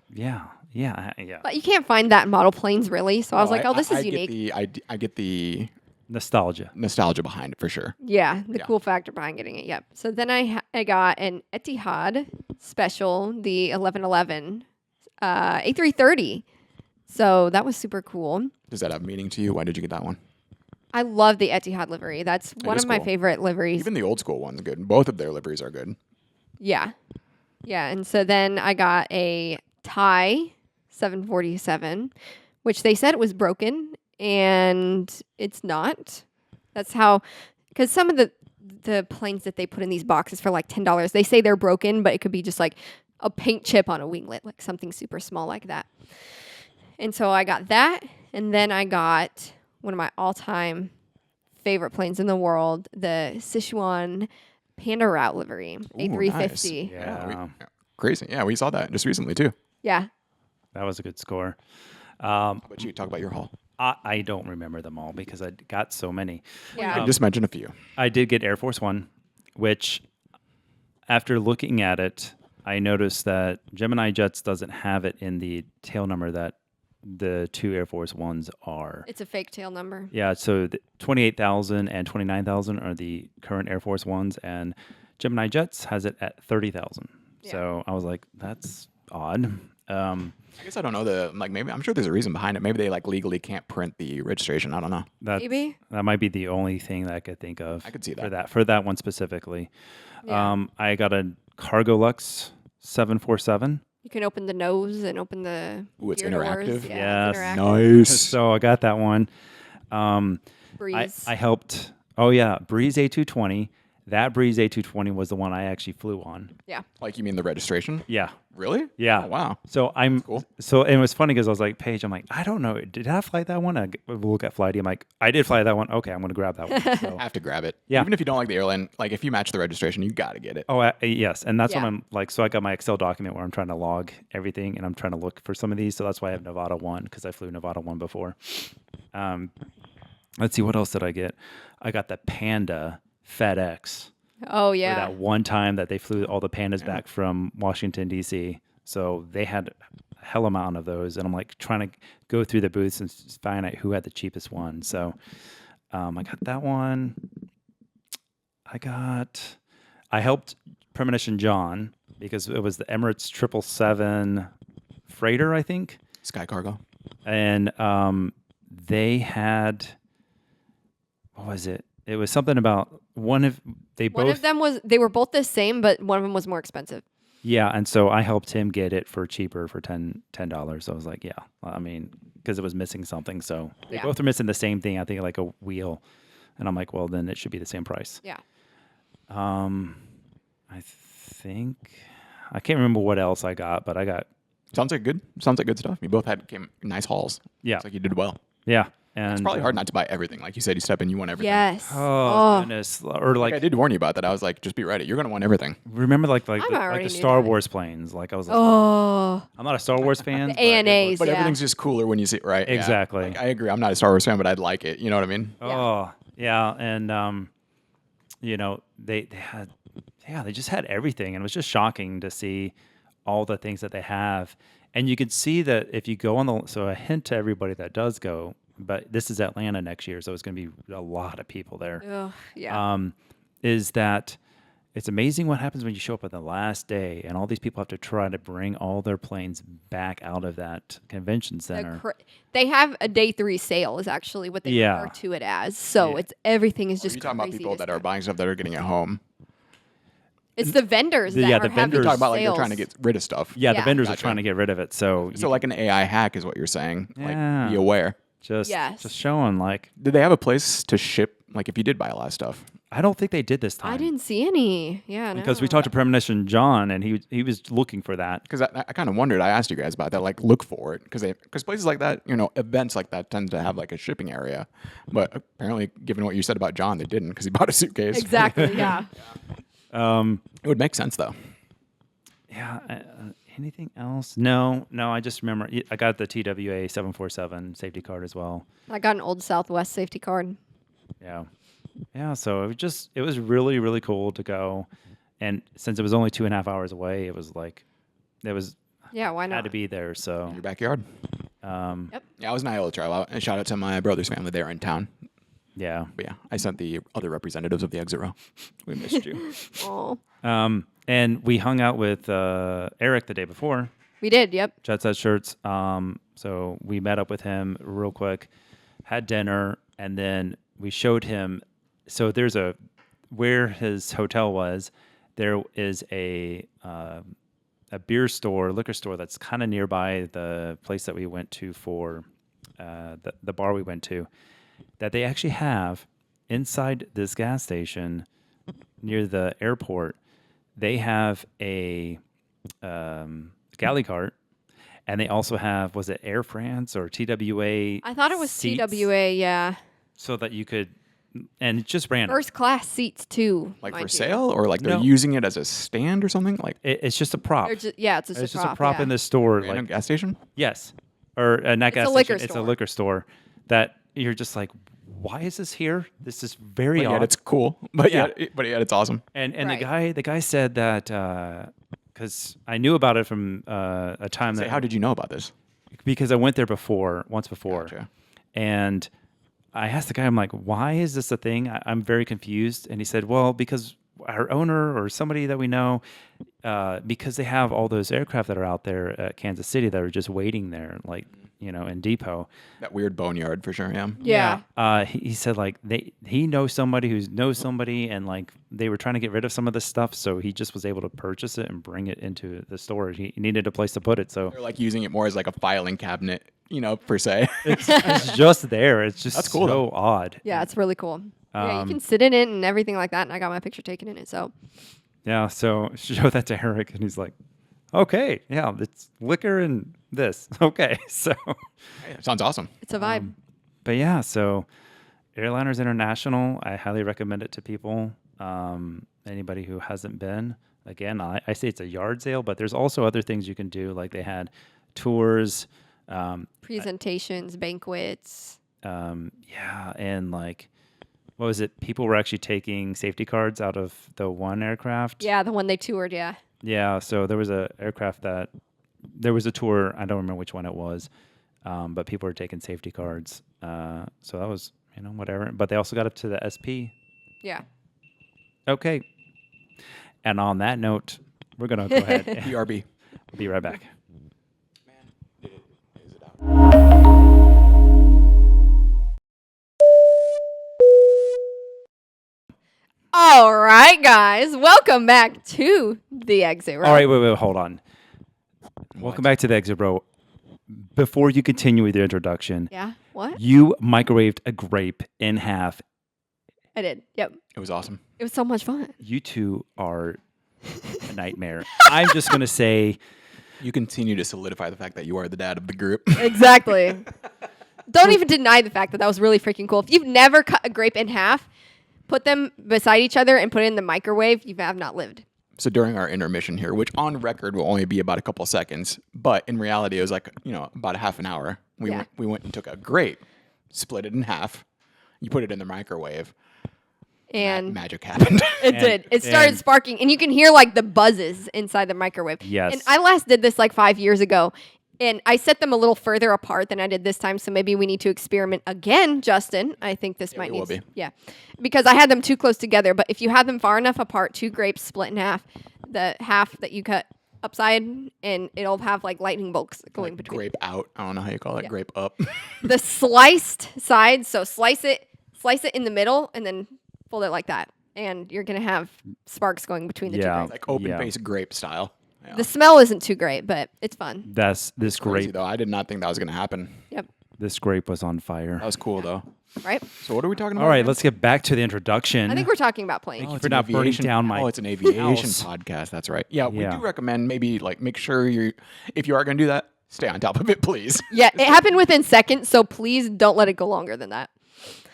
yeah. But you can't find that in model planes, really. So I was No, like, oh, this is I unique. I get the Nostalgia. nostalgia behind it for sure. Yeah, the Yeah. cool factor behind getting it. Yep. So then I got an Etihad special, the 1111 A330. So that was super cool. Does that have meaning to you? Why did you get that one? I love the Etihad livery. That's one is of my cool. favorite liveries. Even the old school one's good. Both of their liveries are good. Yeah. Yeah. And so then I got a Thai 747, which they said it was broken, and it's not. That's how, because some of the planes that they put in these boxes for like $10, they say they're broken, but it could be just like a paint chip on a winglet, like something super small like that. And so I got that, and then I got one of my all-time favorite planes in the world, the Sichuan Panda Route livery, A350. Nice. Yeah. Crazy. Yeah, we saw that just recently too. Yeah. That was a good score. But you talk about your haul. I don't remember them all because I got so many. Yeah. Just mention a few. I did get Air Force One, which after looking at it, I noticed that Gemini Jets doesn't have it in the tail number that the two Air Force Ones are. It's a fake tail number. Yeah, so the 28,000 and 29,000 are the current Air Force Ones, and Gemini Jets has it at 30,000. Yeah. So I was like, that's odd. I guess I don't know maybe I'm sure there's a reason behind it. Maybe they like legally can't print the registration. I don't know. Maybe. That might be the only thing that I could think of. I could see for that one specifically. Yeah. I got a Cargo Lux 747. You can open the nose and open the Ooh, it's gear doors. interactive? Yeah, it's Yes. interactive. Nice. So I got that one. Breeze. I helped. Oh yeah, Breeze A220. That Breeze A220 was the one I actually flew on. yeah. Like you mean the registration? Yeah. Really? Yeah. Oh, wow. So cool. So and it was funny because I was like, Paige, I'm like, I don't know. Did I fly that one? I look at Flighty. I'm like, I did fly that one. Okay, I'm going to grab that one. So, I have to grab it. Yeah. Even if you don't like the airline, like if you match the registration, you got to get it. yes. And that's Yeah. what I'm like. So I got my Excel document where I'm trying to log everything and I'm trying to look for some of these. So that's why I have Nevada 1 because I flew Nevada 1 before. Let's see. What else did I get? I got the Panda FedEx. Oh For yeah. that one time that they flew all the pandas back from Washington, D.C. So they had a hell amount of those. And I'm like trying to go through the booths and find out who had the cheapest one. So I got that one. I helped Premonition John because it was the Emirates 777 freighter, I think. Sky Cargo. And they had, what was it? It was something about One of them was, they were both the same, but one of them was more expensive. Yeah, and so I helped him get it for cheaper for $10. So I was like, yeah, I mean, because it was missing something. So they Yeah. both were missing the same thing. I think like a wheel, and I'm like, well, then it should be the same price. Yeah. I think I can't remember what else I got, but I got Sounds like good stuff. You both came nice hauls. Yeah. It's like you did well. yeah, and It's probably hard not to buy everything. Like you said, you step in, you want everything. Yes. Oh, goodness, or Like like I did warn you about that. I was like, just be ready. You're gonna want everything. remember like I already the knew Star that. Wars planes. Like I was like, Oh. I'm not a Star Wars fan. The but it ANAs. was- But Yeah. everything's just cooler when you see it, right? Yeah. Exactly. Like, I agree. I'm not a Star Wars fan, but I'd like it. You know what I mean? Oh, yeah, and they had, they just had everything, and it was just shocking to see all the things that they have, and you could see that if you go on the. So a hint to everybody that does go, but this is Atlanta next year, so it's going to be a lot of people there. Ugh, yeah. Is that it's amazing what happens when you show up on the last day and all these people have to try to bring all their planes back out of that convention center. They have a day 3 sale is actually what they refer to it as. So it's everything is just. Are you talking about people that are buying stuff that are getting it home? It's the vendors that yeah, are the having vendors- You're talking about like sales. they're trying to get rid of stuff. Yeah, the Yeah. vendors are Gotcha. trying to get rid of it. So, So like an AI hack is what you're saying. Yeah. Like be aware. just Yes. showing like Did they have a place to ship? Like if you did buy a lot of stuff. I don't think they did this time. I didn't see any. Yeah, no. because we talked to Premonition John and he was looking for that. Because I kind of wondered. I asked you guys about that. Like look for it because places like that, events like that tend to have like a shipping area. But apparently, given what you said about John, they didn't because he bought a suitcase. Exactly. Yeah. It would make sense though. Yeah. Anything else? No. I just remember I got the TWA 747 safety card as well. I got an old Southwest safety card. Yeah. So it was really, really cool to go. And since it was only 2.5 hours away, it was Yeah, why not? had to be there. So In your backyard. Yep. Yeah, I was not able to travel out. And shout out to my brother's family there in town. yeah, But yeah, I sent the other representatives of the exit row. we missed you. Oh, And we hung out with Eric the day before. we did. Yep. JetSet Shirts. So we met up with him real quick, had dinner, and then we showed him. So there's where his hotel was. There is a beer store, liquor store that's kind of nearby the place that we went to for the bar we went to. That they actually have inside this gas station near the airport. They have a galley cart, and they also have, was it Air France or TWA? I thought it was seats, TWA. Yeah. so that you could, and it's just random. First class seats too. Like mind for you. sale or like they're No. using it as a stand or something? Like It's just a prop. They're yeah, it's It's just a prop yeah. in the store. random Like gas station? yes, or not gas a liquor station. It's a store. liquor store that you're just like, why is this here? This is very But odd. yet it's cool. But Yeah. yet it's awesome. And Right. the guy said that because I knew about it from a time Say, that how did you know about this? because I went there once before, Gotcha. and I asked the guy, I'm like, why is this a thing? I'm very confused. And he said, well, because our owner or somebody that we know, because they have all those aircraft that are out there at Kansas City that are just waiting there, like, in depot. That weird boneyard for sure, yeah. Yeah. He said like he knows somebody who knows somebody, and like they were trying to get rid of some of this stuff, so he just was able to purchase it and bring it into the store. He needed a place to put it, so They're like using it more as like a filing cabinet, per se. it's just there. It's just That's cool, so though. odd. Yeah, it's really cool. Yeah, you can sit in it and everything like that, and I got my picture taken in it. So Yeah, so show that to Eric, and he's like, okay, yeah, it's liquor and this. Okay, so Yeah, sounds awesome. it's a vibe. but yeah, so Airliners International, I highly recommend it to people. Anybody who hasn't been, again, I say it's a yard sale, but there's also other things you can do. Like they had tours, Presentations, banquets. yeah, and like, what was it? People were actually taking safety cards out of the one aircraft. Yeah, the one they toured. Yeah. Yeah, so there was there was a tour. I don't remember which one it was, but people were taking safety cards. So that was, whatever. But they also got up to the SP. Yeah. Okay. And on that note, we're going to go ahead and BRB. be right back. All right, guys, welcome back to the exit row. All right, wait, hold on. Welcome back to the Exit Bro. Before you continue with your introduction, Yeah. What? you microwaved a grape in half. I did. Yep. It was awesome. It was so much fun. You two are a nightmare. I'm just going to say, You continue to solidify the fact that you are the dad of the group. Exactly. Don't even deny the fact that that was really freaking cool. If you've never cut a grape in half, put them beside each other and put it in the microwave, you have not lived. So during our intermission here, which on record will only be about a couple seconds, but in reality it was like, about a half an hour. We went and took a grape, split it in half. You put it in the microwave. And Magic happened. it did. It started and- sparking, and you can hear like the buzzes inside the microwave. Yes. And I last did this like 5 years ago, And I set them a little further apart than I did this time, so maybe we need to experiment again, Justin. I think this might we will need be. yeah. Because I had them too close together, but if you have them far enough apart, 2 grapes split in half, the half that you cut upside and it'll have like lightning bolts going Like between. grape out. I don't know how you call it. Grape up. The sliced side, so slice it in the middle and then fold it like that. And you're going to have sparks going between the 2 Yeah. grapes. Like open face grape style. Yeah. The smell isn't too great, but it's fun. This Crazy, grape. though. I did not think that was going to happen. Yep. This grape was on fire. That was cool, though. Right? So what are we talking about? All right, again? let's get back to the introduction. I think we're talking about planes. Oh, it's for an not burning aviation- down my Oh, it's an aviation house. podcast. That's right. Yeah, we Yeah. do recommend maybe like make sure if you are going to do that, stay on top of it, please. Yeah, it happened within seconds, so please don't let it go longer than that.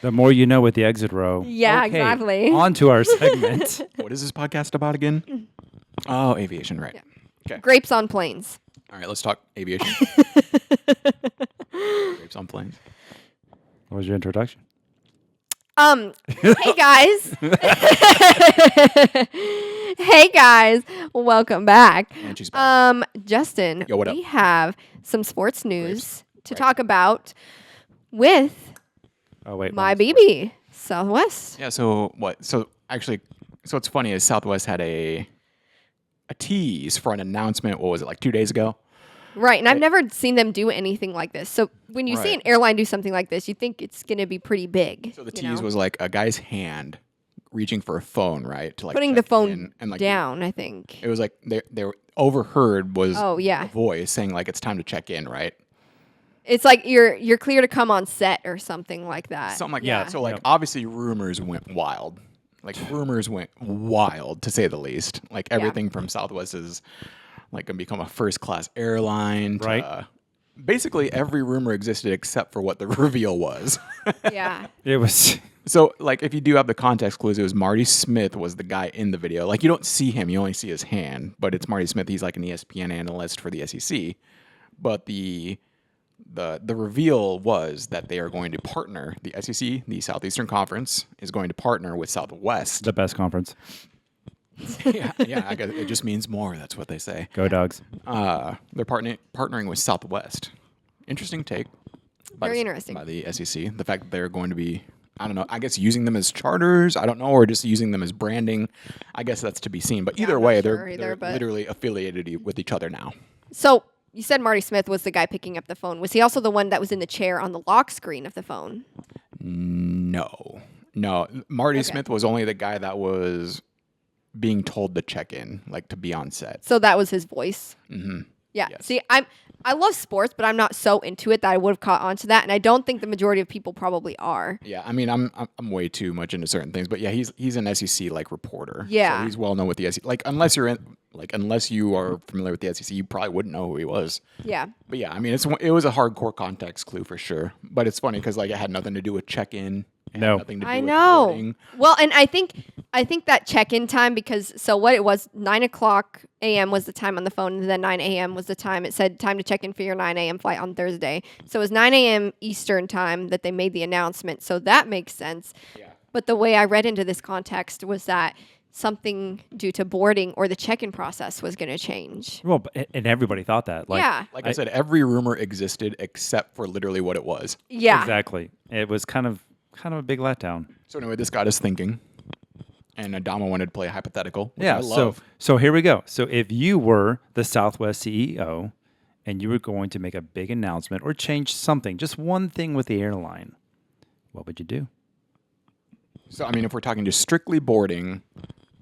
The more you know with the exit row. Yeah, Okay, exactly. On to our segment. What is this podcast about again? Oh, aviation, right. Okay. Grapes on planes. All right, let's talk aviation. Grapes on planes. What was your introduction? Hey guys. Hey guys, welcome back. And she's back. Justin, Yo, what up? we have some sports news to talk about with Oh wait, my BB, Southwest. Yeah, so what? So what's funny is Southwest had a tease for an announcement, what was it, like 2 days ago? Right, and I've never seen them do anything like this. So when you see Right. an airline do something like this, you think it's going to be pretty big. So the you tease know? was like a guy's hand reaching for a phone, right? To like putting the check phone in and like down, I think. It was like they were overheard was Oh, yeah. a voice saying like it's time to check in, right? It's like you're clear to come on set or something like that. Something like yeah. that. So like Yep. obviously rumors went wild. Like rumors went wild to say the least. Like everything from Southwest is like gonna become a first class airline. To, Right. basically every rumor existed except for what the reveal was. Yeah. It was. So like if you do have the context clues, it was Marty Smith was the guy in the video. Like you don't see him, you only see his hand, but it's Marty Smith. He's like an ESPN analyst for the SEC. But the reveal was that they are going to partner, the SEC, the Southeastern Conference, is going to partner with Southwest. The best conference. yeah, I guess it just means more. That's what they say. Go Dogs. They're partnering with Southwest. Interesting take. Very interesting. By the SEC. The fact that they're going to be, I don't know, I guess using them as charters, I don't know, or just using them as branding. I guess that's to be seen. But either I'm way, not they're, sure either, they're but- literally affiliated with each other now. So you said Marty Smith was the guy picking up the phone. Was he also the one that was in the chair on the lock screen of the phone? No. Marty Okay. Smith was only the guy that was being told to check in, like to be on set. So that was his voice. Mm-hmm. Yeah. Yes. See, I love sports, but I'm not so into it that I would have caught on to that, and I don't think the majority of people probably are. Yeah, I mean, I'm way too much into certain things, but yeah, he's an SEC like reporter. Yeah. so he's well known with the SEC. Like unless you are familiar with the SEC, you probably wouldn't know who he was. Yeah. But yeah, I mean, it was a hardcore context clue for sure. But it's funny because like it had nothing to do with check in. No. nothing to do I with know. boarding. Well, and I think that check-in time, because so what it was, 9:00 a.m. was the time on the phone, and then 9 a.m. was the time. It said time to check in for your 9 a.m. flight on Thursday. So it was 9 a.m. Eastern time that they made the announcement. So that makes sense. Yeah. But the way I read into this context was that something due to boarding or the check-in process was going to change. Well, and everybody thought that. Like, yeah. Like I said, every rumor existed except for literally what it was. Yeah. Exactly. It was kind of a big letdown. So anyway, this got us thinking. And Adama wanted to play a hypothetical, which Yeah. I love. So here we go. So if you were the Southwest CEO and you were going to make a big announcement or change something, just one thing with the airline, what would you do? So, I mean, if we're talking just strictly boarding,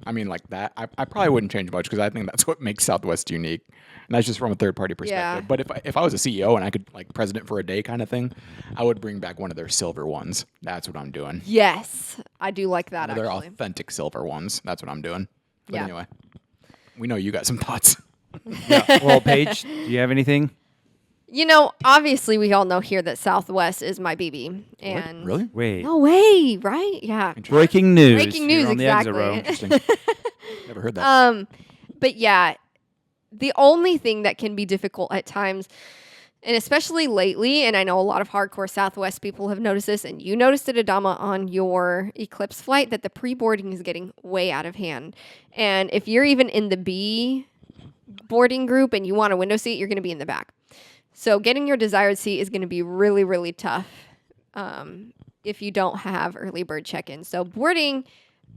I mean, like that, I probably wouldn't change much because I think that's what makes Southwest unique. And that's just from a third party perspective. Yeah. But if I was a CEO and I could, like, president for a day kind of thing, I would bring back one of their silver ones. That's what I'm doing. Yes. I do like that, One of their actually. authentic silver ones. That's what I'm doing. But Yeah. anyway, we know you got some thoughts. Yeah. Well, Paige, do you have anything? You know, obviously, we all know here that Southwest is my BB. And Really? Wait. No way, right? Yeah. Breaking news. Breaking news, You're on the exit exactly. row. Interesting. Never heard that. But yeah, the only thing that can be difficult at times, and especially lately, and I know a lot of hardcore Southwest people have noticed this, and you noticed it, Adama, on your Eclipse flight, that the pre-boarding is getting way out of hand. And if you're even in the B boarding group and you want a window seat, you're going to be in the back. So getting your desired seat is going to be really, really tough if you don't have early bird check-in. So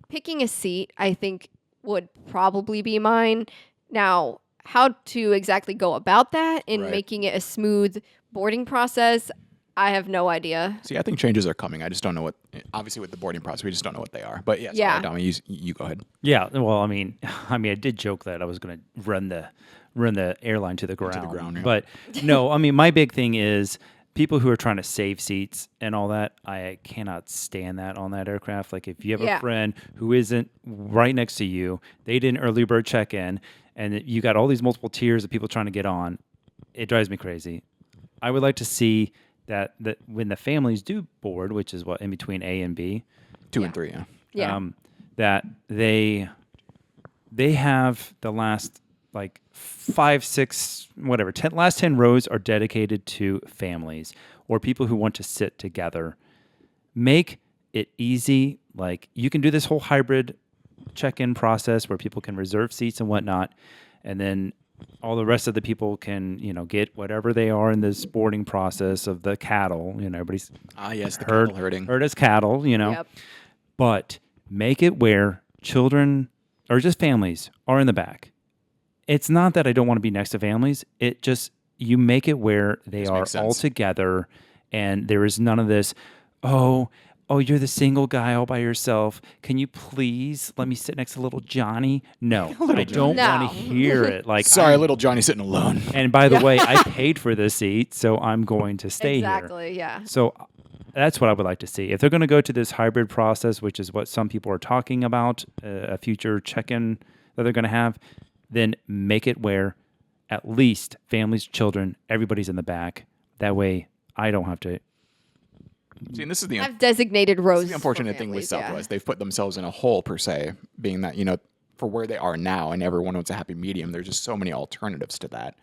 picking a seat, I think would probably be mine. Now, how to exactly go about that and Right. making it a smooth boarding process, I have no idea. See, I think changes are coming. I just don't know what. Obviously, with the boarding process, we just don't know what they are. But yes, Yeah. Dami, you go ahead. Yeah, well, I mean, I did joke that I was going to run the airline to the ground. ground, yeah. But no, I mean, my big thing is people who are trying to save seats and all that. I cannot stand that on that aircraft. Like, if you have Yeah. a friend who isn't right next to you, they did an early bird check-in, and you got all these multiple tiers of people trying to get on. It drives me crazy. I would like to see that when the families do board, which is what in between A and B, 2 and 3, yeah. Yeah. that they have the last like 5, 6, whatever, last 10 rows are dedicated to families or people who want to sit together. Make it easy. Like, you can do this whole hybrid check-in process where people can reserve seats and whatnot, and then all the rest of the people can, get whatever they are in this boarding process of the cattle. Everybody's Yes, the herd cattle herding. herd as cattle, Yep. But make it where children or just families are in the back. It's not that I don't want to be next to families. It just, you make it where they are makes all sense. together, and there is none of this, oh, you're the single guy all by yourself. Can you please let me sit next to little Johnny? No, I don't No. want to hear it. Like, Sorry, little Johnny sitting alone. and by the way, I paid for this seat, so I'm going to stay here. Exactly, yeah. So that's what I would like to see. If they're going to go to this hybrid process, which is what some people are talking about, a future check-in that they're going to have, then make it where at least families, children, everybody's in the back. That way I don't have to. See, and this is the I've designated rows. the unfortunate for thing with families, yeah. Southwest. They've put themselves in a hole, per se, being that, for where they are now and everyone wants a happy medium, there's just so many alternatives to that.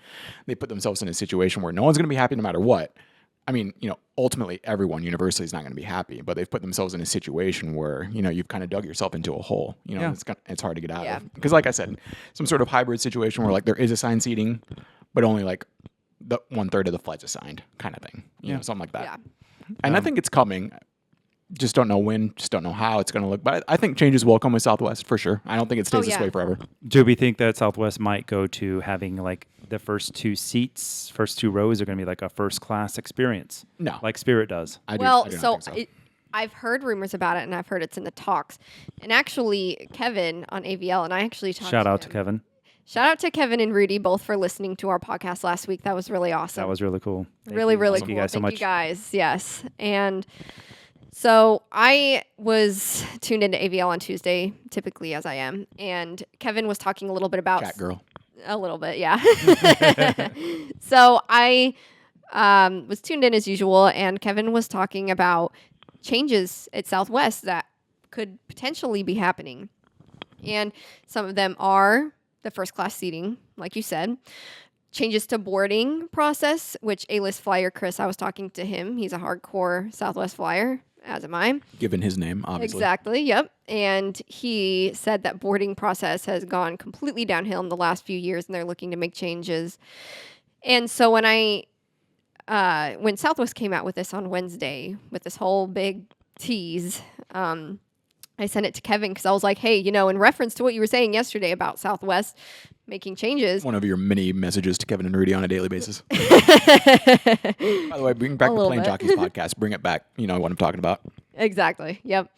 They put themselves in a situation where no one's going to be happy no matter what. I mean, ultimately everyone universally is not going to be happy, but they've put themselves in a situation where, you've kind of dug yourself into a hole. Yeah. It's hard to get out Yeah. of. Because like I said, some sort of hybrid situation where like there is assigned seating, but only like the 1/3 of the flight's assigned kind of thing. You know, something like that. Yeah. And I think it's coming. Just don't know when, just don't know how it's going to look. But I think changes will come with Southwest for sure. I don't think it stays this yeah. way forever. Do we think that Southwest might go to having like the first 2 seats, first 2 rows are going to be like a first class experience? No. Like Spirit does. I do Well, not so think I've heard rumors about it, and I've heard it's in the talks. And actually, Kevin on AVL, and I actually talked Shout out to him. Kevin. Shout out to Kevin and Rudy, both for listening to our podcast last week. That was really awesome. That was really cool. Thank really, you. really Thank cool. you guys so Thank much. you guys. Yes. And so I was tuned into AVL on Tuesday, typically as I am, and Kevin was talking a little bit about Cat girl. a little bit, yeah. So I was tuned in as usual, and Kevin was talking about changes at Southwest that could potentially be happening. And some of them are the first class seating, like you said, changes to boarding process, which A-list flyer Chris, I was talking to him. He's a hardcore Southwest flyer, as am I. Given his name, obviously. Exactly, yep. And he said that boarding process has gone completely downhill in the last few years, and they're looking to make changes. And so when when Southwest came out with this on Wednesday, with this whole big tease, I sent it to Kevin because I was like, hey, in reference to what you were saying yesterday about Southwest making changes. One of your many messages to Kevin and Rudy on a daily basis. By the way, bring back A the little Plane bit. Jockeys podcast. Bring it back. You know what I'm talking about. Exactly. Yep.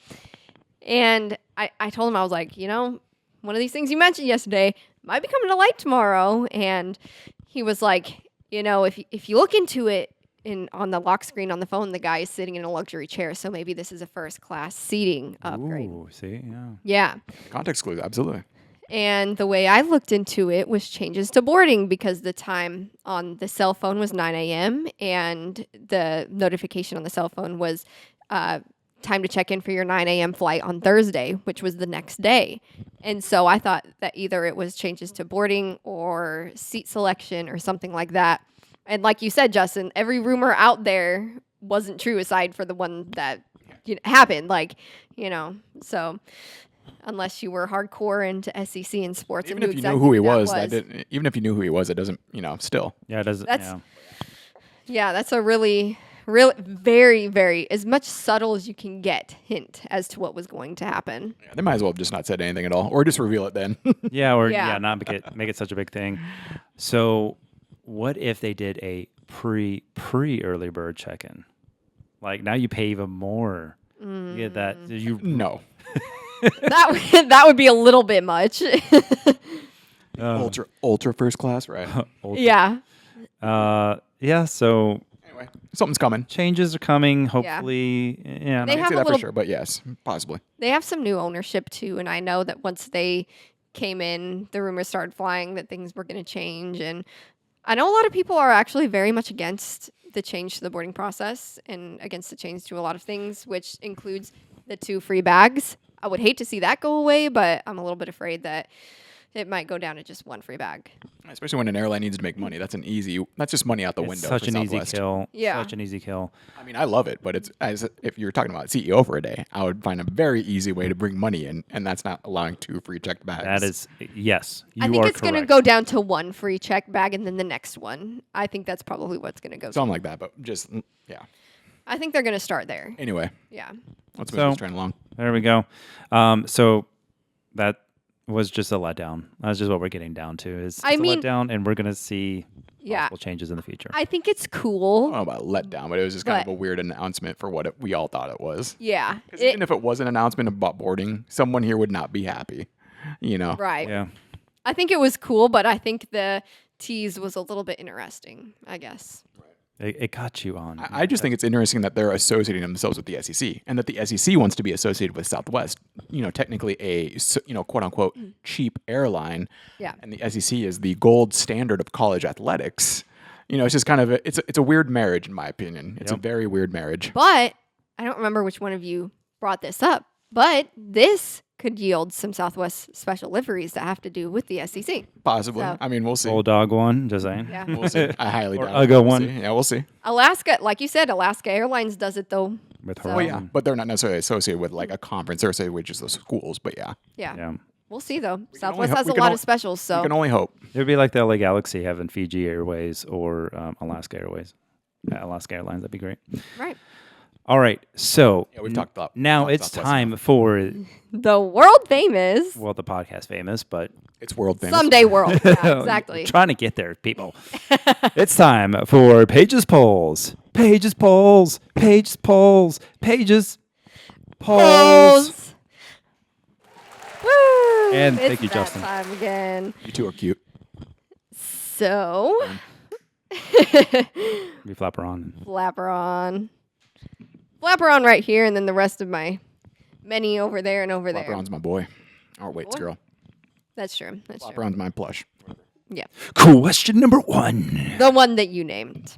And I told him, I was like, one of these things you mentioned yesterday might be coming to light tomorrow. And he was like, if you look into it on the lock screen on the phone, the guy is sitting in a luxury chair. So maybe this is a first class seating upgrade. Ooh, see, yeah. Yeah. Context clues, absolutely. And the way I looked into it was changes to boarding because the time on the cell phone was 9 a.m. and the notification on the cell phone was time to check in for your 9 a.m. flight on Thursday, which was the next day. And so I thought that either it was changes to boarding or seat selection or something like that. And like you said, Justin, every rumor out there wasn't true aside for the one that happened. So unless you were hardcore into SEC and sports Even and if knew you exactly knew who he that was, even if you knew who he was, it doesn't, still. Yeah, it doesn't. That's- Yeah. Yeah, that's a really, very, very, as much subtle as you can get hint as to what was going to happen. Yeah, they might as well have just not said anything at all, or just reveal it then. Yeah, or Yeah. not make it such a big thing. So, what if they did a pre early bird check-in? Like now you pay even more. You get that No. That would be a little bit much. Ultra first class, right? Yeah. Yeah. So Anyway, something's coming. changes are coming. Hopefully, yeah. They I have can't say a that for little- sure, but yes, possibly. They have some new ownership too, and I know that once they came in, the rumors started flying that things were going to change, and I know a lot of people are actually very much against the change to the boarding process and against the change to a lot of things, which includes the 2 free bags. I would hate to see that go away, but I'm a little bit afraid that it might go down to just 1 free bag. Especially when an airline needs to make money. That's just money out the It's window. such for an easy Southwest. kill. Yeah. Such an easy kill. I mean, I love it, but if you're talking about CEO for a day, I would find a very easy way to bring money in, and that's not allowing 2 free checked bags. That is yes. You I think are it's going to correct. go down to 1 free check bag and then the next one. I think that's probably what's going to go. something like that, but just yeah. I think they're going to start there. Anyway, Yeah. let's move So- this train along. There we go. So that was just a letdown. That's just what we're getting down to. Is I it's a mean- letdown, and we're gonna see Yeah. possible changes in the future. I think it's I cool. don't know about letdown, but it was just kind of But- a weird announcement for what we all thought it was. Yeah. Because even if it was an announcement about boarding, someone here would not be happy. You know, Right. Yeah. I think it was cool, but I think the tease was a little bit interesting, I guess. It got you on. I just think it's interesting that they're associating themselves with the SEC, and that the SEC wants to be associated with Southwest. You know, technically a quote unquote cheap airline. Yeah. And the SEC is the gold standard of college athletics. You know, it's just kind of it's a weird marriage in my opinion. It's a very weird marriage. But I don't remember which one of you brought this up, but this could yield some Southwest special liveries that have to do with the SEC. Possibly. So- I mean, we'll see. Bulldog one. Just saying. Yeah. We'll see. I highly Or doubt it. Ugga We'll one. see. Yeah, we'll see. Alaska, like you said, Alaska Airlines does it though. With So- her. Oh, Yeah, but they're not necessarily associated with like a conference. They're associated with just those schools. But yeah, Yeah. Yeah. We'll see though. only Southwest hope- has we a can lot al- of specials, you so can only hope. It would be like the LA Galaxy having Fiji Airways or Alaska Airways. Alaska Airlines. That'd be great. right. All right. So Yeah, we've talked about now talked it's Southwest time enough. for The world famous the podcast famous, but It's world famous. someday world. Yeah, exactly. trying to get there, people. It's time for Paige's polls. Paige's polls. Paige's polls. Paige's polls. Polls. Woo! And It's thank you, that Justin. Time again. You two are cute. So, We flap her on. flapper on right here, and then the rest of my many over there and over there. Flapperon's my boy. Or Waits Boy? girl. That's true. That's true. Flapperon's my plush. Yeah, Question number 1. the one that you named.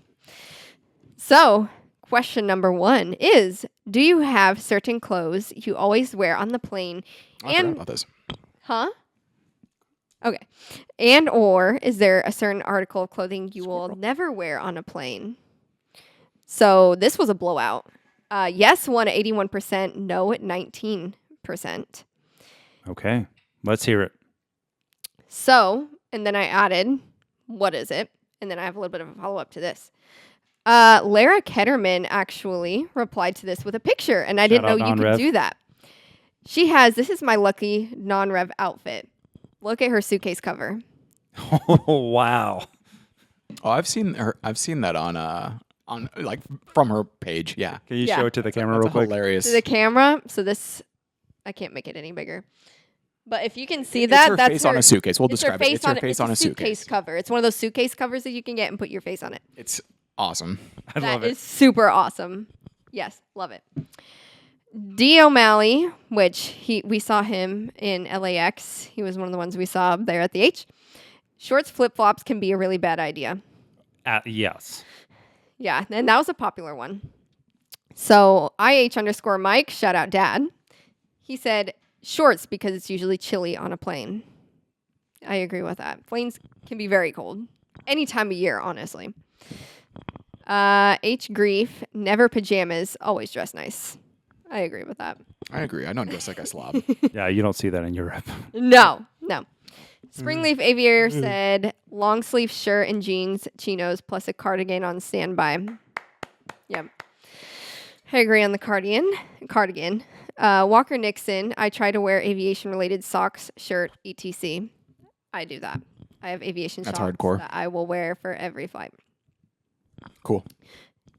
So, question number 1 is: do you have certain clothes you always wear on the plane? I forgot about this. Huh? Okay. And or is there a certain article of clothing you will never wear on a plane? So this was a blowout. Yes won at 81%, no at 19%. Okay. Let's hear it. So, and then I added, what is it? And then I have a little bit of a follow-up to this. Lara Ketterman actually replied to this with a picture, and I didn't know out you could non-rev. do that. She has, this is my lucky non-rev outfit. Look at her suitcase cover. Oh, wow. Oh, I've seen her. I've seen that on like from her page. Yeah, Can you Yeah. show it to the camera That's real quick? hilarious. To the camera, so this, I can't make it any bigger. But if you can see It's that, her that's face on a suitcase. We'll it's her describe it. face It's her on face on a suitcase. cover. It's one of those suitcase covers that you can get and put your face on it. It's awesome. I love That it. is super awesome. Yes, love it. D. O'Malley, which we saw him in LAX. He was one of the ones we saw there at the H. Shorts flip flops can be a really bad idea. Yes. Yeah, and that was a popular one. So IH_Mike, shout out dad. He said shorts because it's usually chilly on a plane. I agree with that. Planes can be very cold. Any time of year, honestly. H Grief, never pajamas, always dress nice. I agree with that. I agree. I don't dress like a slob. Yeah, you don't see that in Europe. No. Springleaf Aviator said long sleeve shirt and jeans, chinos, plus a cardigan on standby. Yep. I agree on the cardigan. Walker Nixon, I try to wear aviation related socks, shirt, etc. I do that. I have aviation That's socks hardcore. that I will wear for every flight. Cool.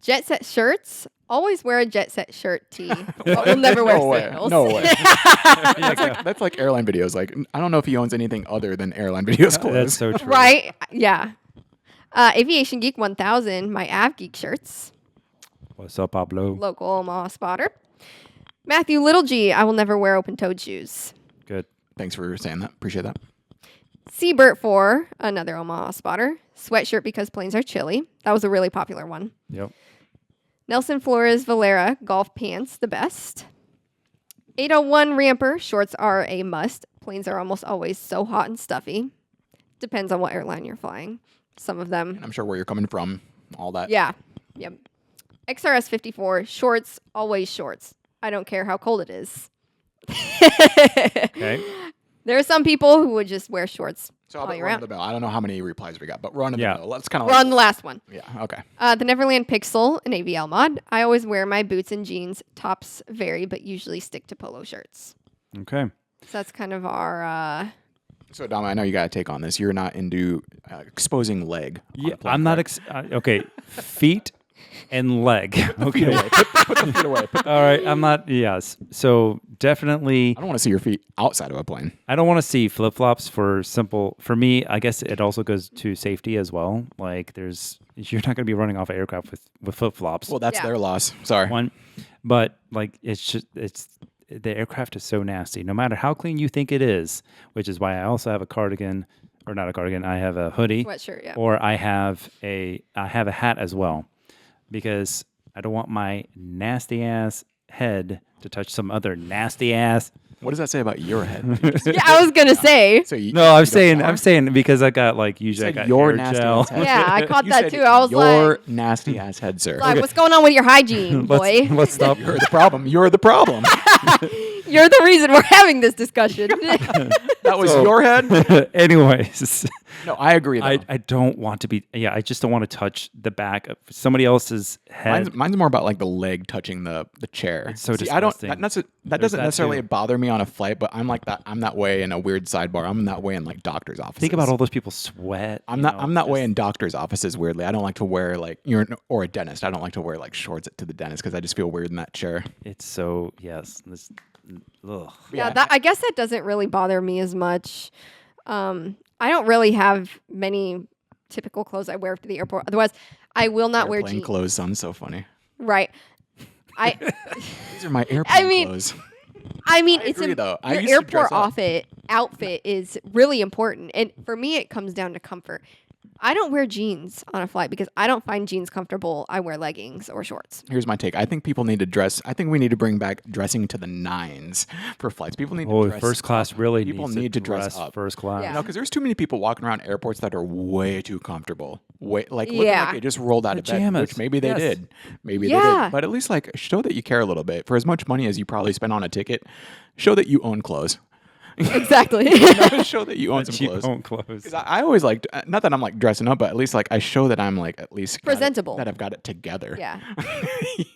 JetSet Shirts, always wear a JetSet shirt tee, but we'll never wear No way. sandals. No way. That's like airline videos. Like, I don't know if he owns anything other than airline videos clothes. That's so true. Right? Yeah. Aviation Geek 1000, my Av Geek shirts. What's up, Pablo? Local Omaha spotter. Matthew Little G, I will never wear open-toed shoes. Good. Thanks for saying that. Appreciate that. Seabert 4, another Omaha spotter. Sweatshirt because planes are chilly. That was a really popular one. Yep. Nelson Flores Valera, golf pants, the best. 801 Ramper, shorts are a must. Planes are almost always so hot and stuffy. Depends on what airline you're flying. Some of them. And I'm sure where you're coming from, all that. Yeah. Yep. XRS 54, shorts, always shorts. I don't care how cold it is. Okay. There are some people who would just wear shorts So I'll all bet year we're on round. the bell. I don't know how many replies we got, but we're on the Yeah. bell. Let's kind of We're on the last one. Yeah, okay. The Neverland Pixel, an AVL mod. I always wear my boots and jeans. Tops vary, but usually stick to polo shirts. Okay. So that's kind of our... So, Dom, I know you got to take on this. You're not into exposing leg. on Yeah, a plane, I'm not. correct? Okay. Feet and leg. Okay. Put the feet away. All right. I'm not. Yes. So definitely, I don't want to see your feet outside of a plane. I don't want to see flip flops for simple. For me, I guess it also goes to safety as well. Like, you're not going to be running off an aircraft with flip flops. Well, that's Yeah. their loss. Sorry. One, but like it's the aircraft is so nasty. No matter how clean you think it is, which is why I also have a cardigan, or not a cardigan. I have a hoodie, Sweatshirt, yeah. or I have a hat as well, because I don't want my nasty ass head to touch some other nasty ass. What does that say about your head? Yeah, I was going to say. So you, No, you I'm don't saying want- because I got like usually I said got your hair nasty gel. ass head. Yeah, I caught You that said too. I was your like, nasty ass head, sir. what's going on with your hygiene, boy? Let's stop. You're the problem. You're the problem. You're the reason we're having this discussion. That was your head? Anyways, No, I agree, though. I don't want to be. Yeah, I just don't want to touch the back of somebody else's head. Mine's more about like the leg touching the chair. It's so See, I don't. disgusting. That doesn't that necessarily too. bother me on a flight, but I'm like that. I'm that way in a weird sidebar. I'm that way in like doctors' offices. Think about all those people sweat. I'm that way in doctors' offices. Weirdly, I don't like to wear like or a dentist. I don't like to wear like shorts to the dentist because I just feel weird in that chair. It's so ugh. Yeah, I guess that doesn't really bother me as much. I don't really have many typical clothes I wear to the airport. Otherwise, I will not wear Airplane jeans. clothes sounds so funny. Right. These are my airplane mean, clothes. I mean, I it's agree, though. I your used to dress airport up. outfit is really important, and for me, it comes down to comfort. I don't wear jeans on a flight because I don't find jeans comfortable. I wear leggings or shorts. Here's my take. I think people need to dress. I think we need to bring back dressing to the nines for flights. People need to Oh, dress first class up. really People needs need to dress up. first class. Yeah. No, because there's too many people walking around airports that are way too comfortable. Looking like Yeah. they just rolled out of bed, Pajamas. which maybe they Yes. did. Maybe they Yeah. did. But at least like show that you care a little bit. For as much money as you probably spend on a ticket, show that you own clothes. Exactly. Show that you own some Cheap clothes. home clothes. Because I always like, not that I'm like dressing up, but at least like I show that I'm like at least got it- Presentable. that I've got it together. Yeah.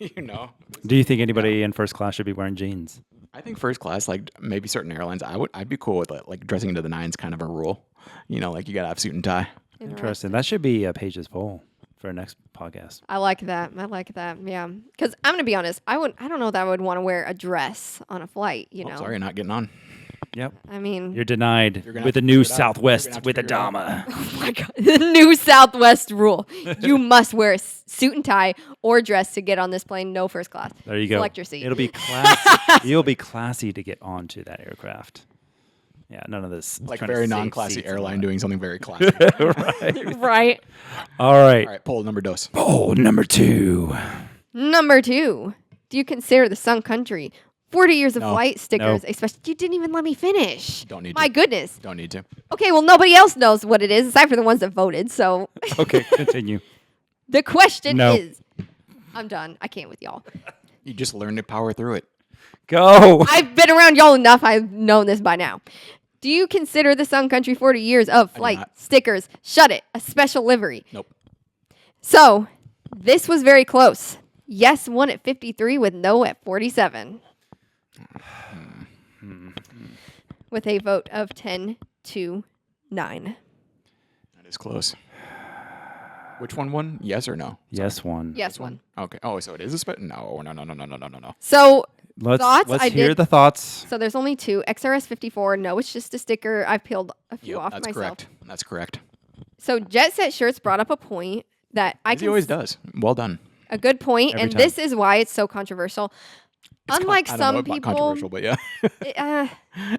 You know. Do you think anybody in first class should be wearing jeans? I think first class, like maybe certain airlines, I'd be cool with like dressing to the nines kind of a rule. You know, like you gotta have suit and tie. Interesting. That should be Paige's poll for our next podcast. I like that. Yeah. Because I'm gonna be honest. I don't know that I would want to wear a dress on a flight. You know. Sorry, you're not getting on. Yep. I mean, You're denied You're gonna with have the to new figure it out. You're Southwest gonna have to with figure it out. Adama. oh my god, the new Southwest rule: you must wear a suit and tie or dress to get on this plane. No first class. There you go. Select your seat. It'll be classy. You'll be classy to get onto that aircraft. Yeah, none of this. Like trying to very save non-classy seats and airline all doing something very classy. right. All right. All right, poll number dos. Poll number 2. Number 2. Do you consider the Sun Country 40 years of No. flight stickers? No. Especially, you didn't even let me finish. Don't need My to. goodness. Don't need to. Okay, well, nobody else knows what it is aside from the ones that voted. So Okay, continue. the question No. is, I'm done. I can't with y'all. You just learn to power through it. Go. I've been around y'all enough. I've known this by now. Do you consider the Sun Country 40 years of flight not. stickers? Shut it. A special livery. Nope. So this was very close. Yes won at 53 with no at 47. With a vote of 10 to 9. That is close. Which one won? Yes or no? Yes, one. Yes won. Okay. Oh, so it is a split? No. So Let's thoughts? let's I hear did. the thoughts. So there's only 2. XRS 54. No, it's just a sticker. I've peeled a few off That's myself. correct. That's correct. So JetSet Shirts brought up a point that I As he can always does. Well done. a good point, Every and time. this is why it's so controversial. Unlike I don't know some about people, controversial, but yeah. uh,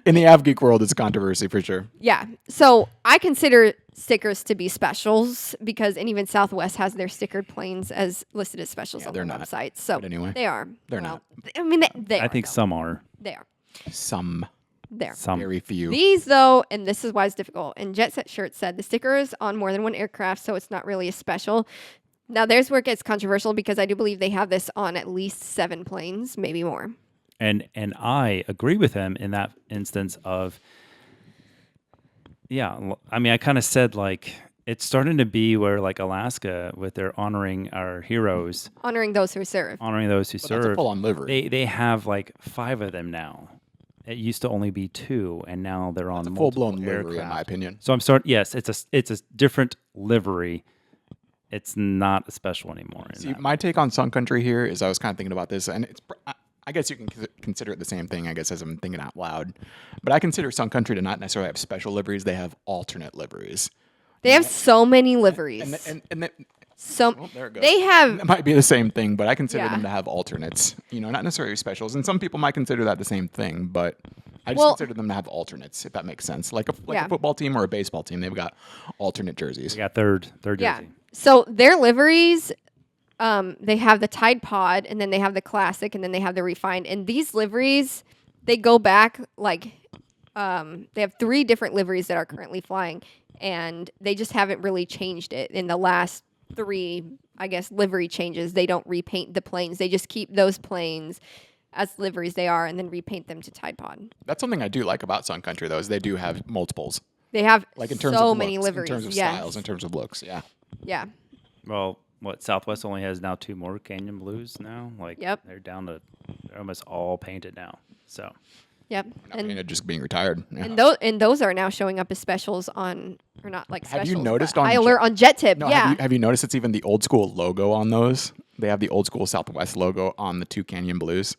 In the AvGeek world, it's a controversy for sure. yeah. So I consider stickers to be specials because, and even Southwest has their stickered planes as listed as specials on they're their not. websites. So But anyway, they are. they're not. I mean, they I are, think though. some are. They are. Some, There. very few. These, though, and this is why it's difficult, and JetSet Shirts said the sticker is on more than one aircraft, so it's not really a special. Now, there's where it gets controversial because I do believe they have this on at least 7 planes, maybe more. And I agree with him in that instance of, I mean, I kind of said like it's starting to be where like Alaska with their honoring our heroes, Honoring those who serve. honoring those who But that's a serve. full-on livery. They have like 5 of them now. It used to only be 2, and now they're on It's a multiple full-blown livery, in aircraft. my opinion. So I'm starting. Yes, it's a different livery. It's not a special anymore. in See, that. my take on Sun Country here is I was kind of thinking about this, and I guess you can consider it the same thing, I guess, as I'm thinking out loud. But I consider Sun Country to not necessarily have special liveries. They have alternate liveries. They have so many liveries. And that, So there it goes. they have That might be the same thing, but I consider Yeah. them to have alternates. Not necessarily specials. And some people might consider that the same thing, but I just Well- consider them to have alternates, if that makes sense. Like Yeah. a football team or a baseball team, they've got alternate jerseys. We got third yeah. jersey. So their liveries, they have the Tide Pod, and then they have the Classic, and then they have the Refined. And these liveries, they go back like they have 3 different liveries that are currently flying, and they just haven't really changed it in the last 3, I guess, livery changes. They don't repaint the planes. They just keep those planes as liveries they are, and then repaint them to Tide Pod. That's something I do like about Sun Country, though, is they do have multiples. They have Like in terms so of many looks, liveries. in terms of yes. styles, in terms of looks. Yeah. Yeah. Well, what Southwest only has now 2 more Canyon Blues now. Like Yep. they're almost all painted now. So Yep. I mean, just being retired. Yeah. And those are now showing up as specials on, or not like Have specials. you noticed but on I alert on Jet Tip? No, yeah. have you noticed it's even the old school logo on those? They have the old school Southwest logo on the 2 Canyon Blues.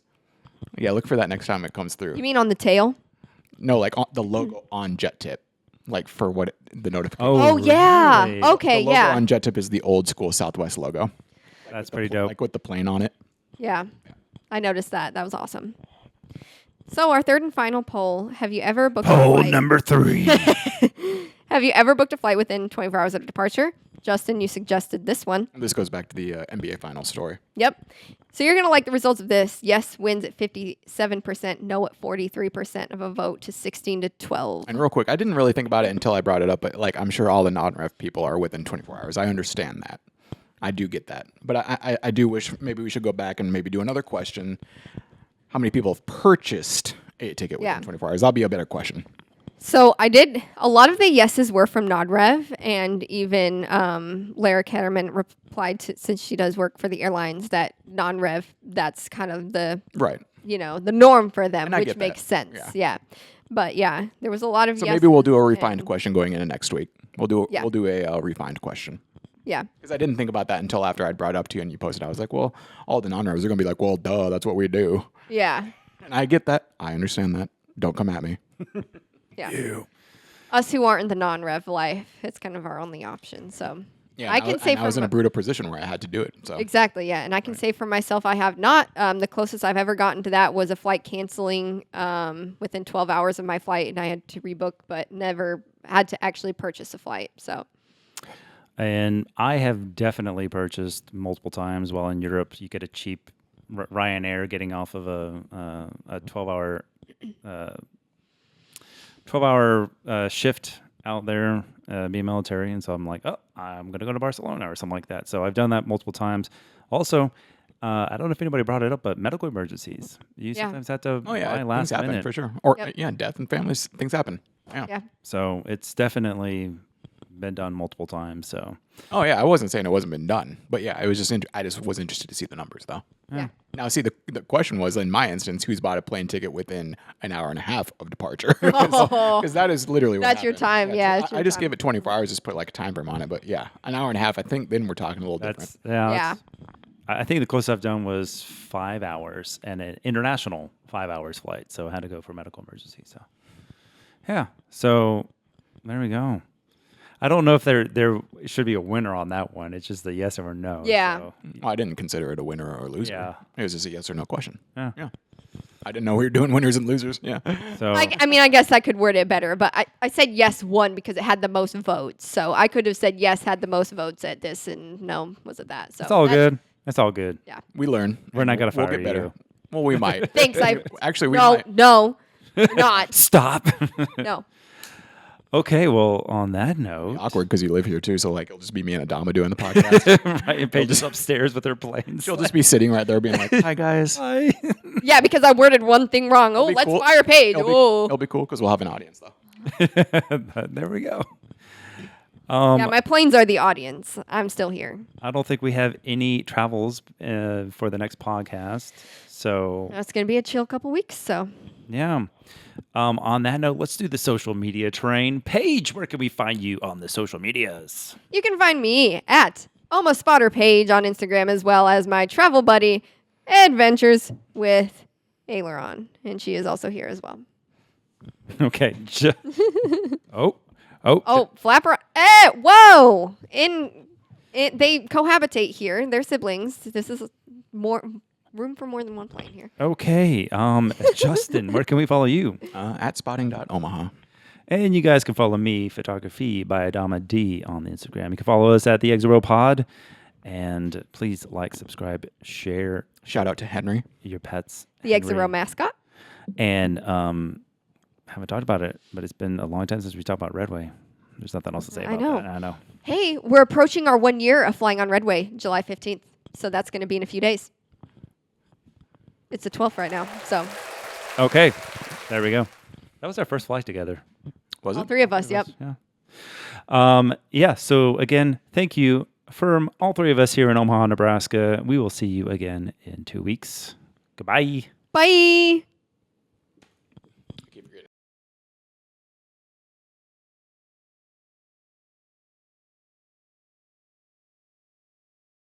Yeah, look for that next time it comes through. You mean on the tail? No, like the logo on Jet Tip, like for what the notification. Oh, yeah. really? Okay, the logo yeah. on Jet Tip is the old school Southwest logo, that's pretty dope. like with the plane on it. Yeah. I noticed that. That was awesome. So our third and final poll, have you ever booked a flight? number 3. Have you ever booked a flight within 24 hours of departure? Justin, you suggested this one. This goes back to the NBA Finals story. Yep. So you're going to like the results of this. Yes wins at 57%, no at 43% of a vote to 16 to 12. And real quick, I didn't really think about it until I brought it up, but like I'm sure all the non-ref people are within 24 hours. I understand that. I do get that. But I do wish maybe we should go back and maybe do another question. How many people have purchased a ticket within Yeah. 24 hours? That'll be a better question. So I did, a lot of the yeses were from NodRev, and even Lara Ketterman replied to, since she does work for the airlines, that non-rev, that's kind of the, Right. the norm for them, And I which get makes that. sense. Yeah. But yeah, there was a lot of So yeses. maybe we'll do a refined and- question going into next week. We'll do Yeah. a refined question. Yeah. Because I didn't think about that until after I'd brought it up to you and you posted. I was like, well, all the non-revs are going to be like, well, duh, that's what we do. Yeah. And I get that. I understand that. Don't come at me. Yeah. Us who aren't in the non-rev life, it's kind of our only option. So Yeah, I can say I was in from a brutal position where I had to do it. So exactly, yeah. And I can say for myself, I have not. The closest I've ever gotten to that was a flight canceling within 12 hours of my flight, and I had to rebook, but never had to actually purchase a flight. So And I have definitely purchased multiple times while in Europe. You get a cheap Ryanair getting off of a 12-hour shift out there, being military. And so I'm like, oh, I'm going to go to Barcelona or something like that. So I've done that multiple times. Also, I don't know if anybody brought it up, but medical emergencies. You Yeah. sometimes have to oh yeah, buy things last happen minute. for sure. Or Yep. yeah, death and families, things happen. Yeah. So it's definitely been done multiple times. So Oh yeah, I wasn't saying it wasn't been done, but yeah, it was just I just was interested to see the numbers though. Yeah. Now, see, the question was in my instance, who's bought a plane ticket within an hour and a half of departure? Because that is literally what That's your happened. time. Yeah. I, it's your I just time. gave it 24 hours, just put like a time frame on it. But yeah, an hour and a half. I think then we're talking a little different. Yeah. I think the closest I've done was 5 hours and an international 5 hours flight. So I had to go for medical emergency. So yeah. So there we go. I don't know if there should be a winner on that one. It's just a yes or no. Yeah. So, Well, I didn't consider it a winner or a loser. Yeah. It was just a yes or no question. Yeah. I didn't know we were doing winners and losers. Yeah. so I mean, I guess I could word it better, but I said yes one because it had the most votes. So I could have said yes had the most votes at this, and no was it that. So it's all that's- good. It's all good. Yeah. We learn. We're not gonna We'll fire get better. you. Well, we might. Thanks. Actually, we No, might. no, you're not. Stop. No. Okay. Well, on that note, Awkward because you live here too, so like it'll just be me and Adama doing the podcast. right, and Paige is upstairs with her planes. She'll just be sitting right there, being like, "Hi guys." Hi. Yeah, because I worded one thing wrong. Oh, be let's cool. fire Paige. It'll be cool because we'll have an audience though. There we go. Yeah, my planes are the audience. I'm still here. I don't think we have any travels for the next podcast. So It's gonna be a chill couple weeks. So yeah. On that note, let's do the social media train. Paige, where can we find you on the social medias? you can find me at Almost Spotter Page on Instagram, as well as my travel buddy Adventures with Aileron, and she is also here as well. Okay. Oh. Oh, Flapper! Whoa! They cohabitate here. They're siblings. This is more room for more than one plane here. Okay. Justin, where can we follow you? At spotting.omaha. And you guys can follow me, Photography by Adama D on the Instagram. You can follow us at the Exero Pod. And please like, subscribe, share Shout out to Henry. your pets. The Exero mascot. And haven't talked about it, but it's been a long time since we talked about Redway. There's nothing else to say I about know. that. I know. Hey, we're approaching our 1 year of flying on Redway, July 15th. So that's going to be in a few days. It's the 12th right now. So Okay. There we go. That was our first flight together. Was all it? three of us, yep. Yeah. Yeah. So again, thank you from all three of us here in Omaha, Nebraska. We will see you again in 2 weeks. Goodbye. Bye.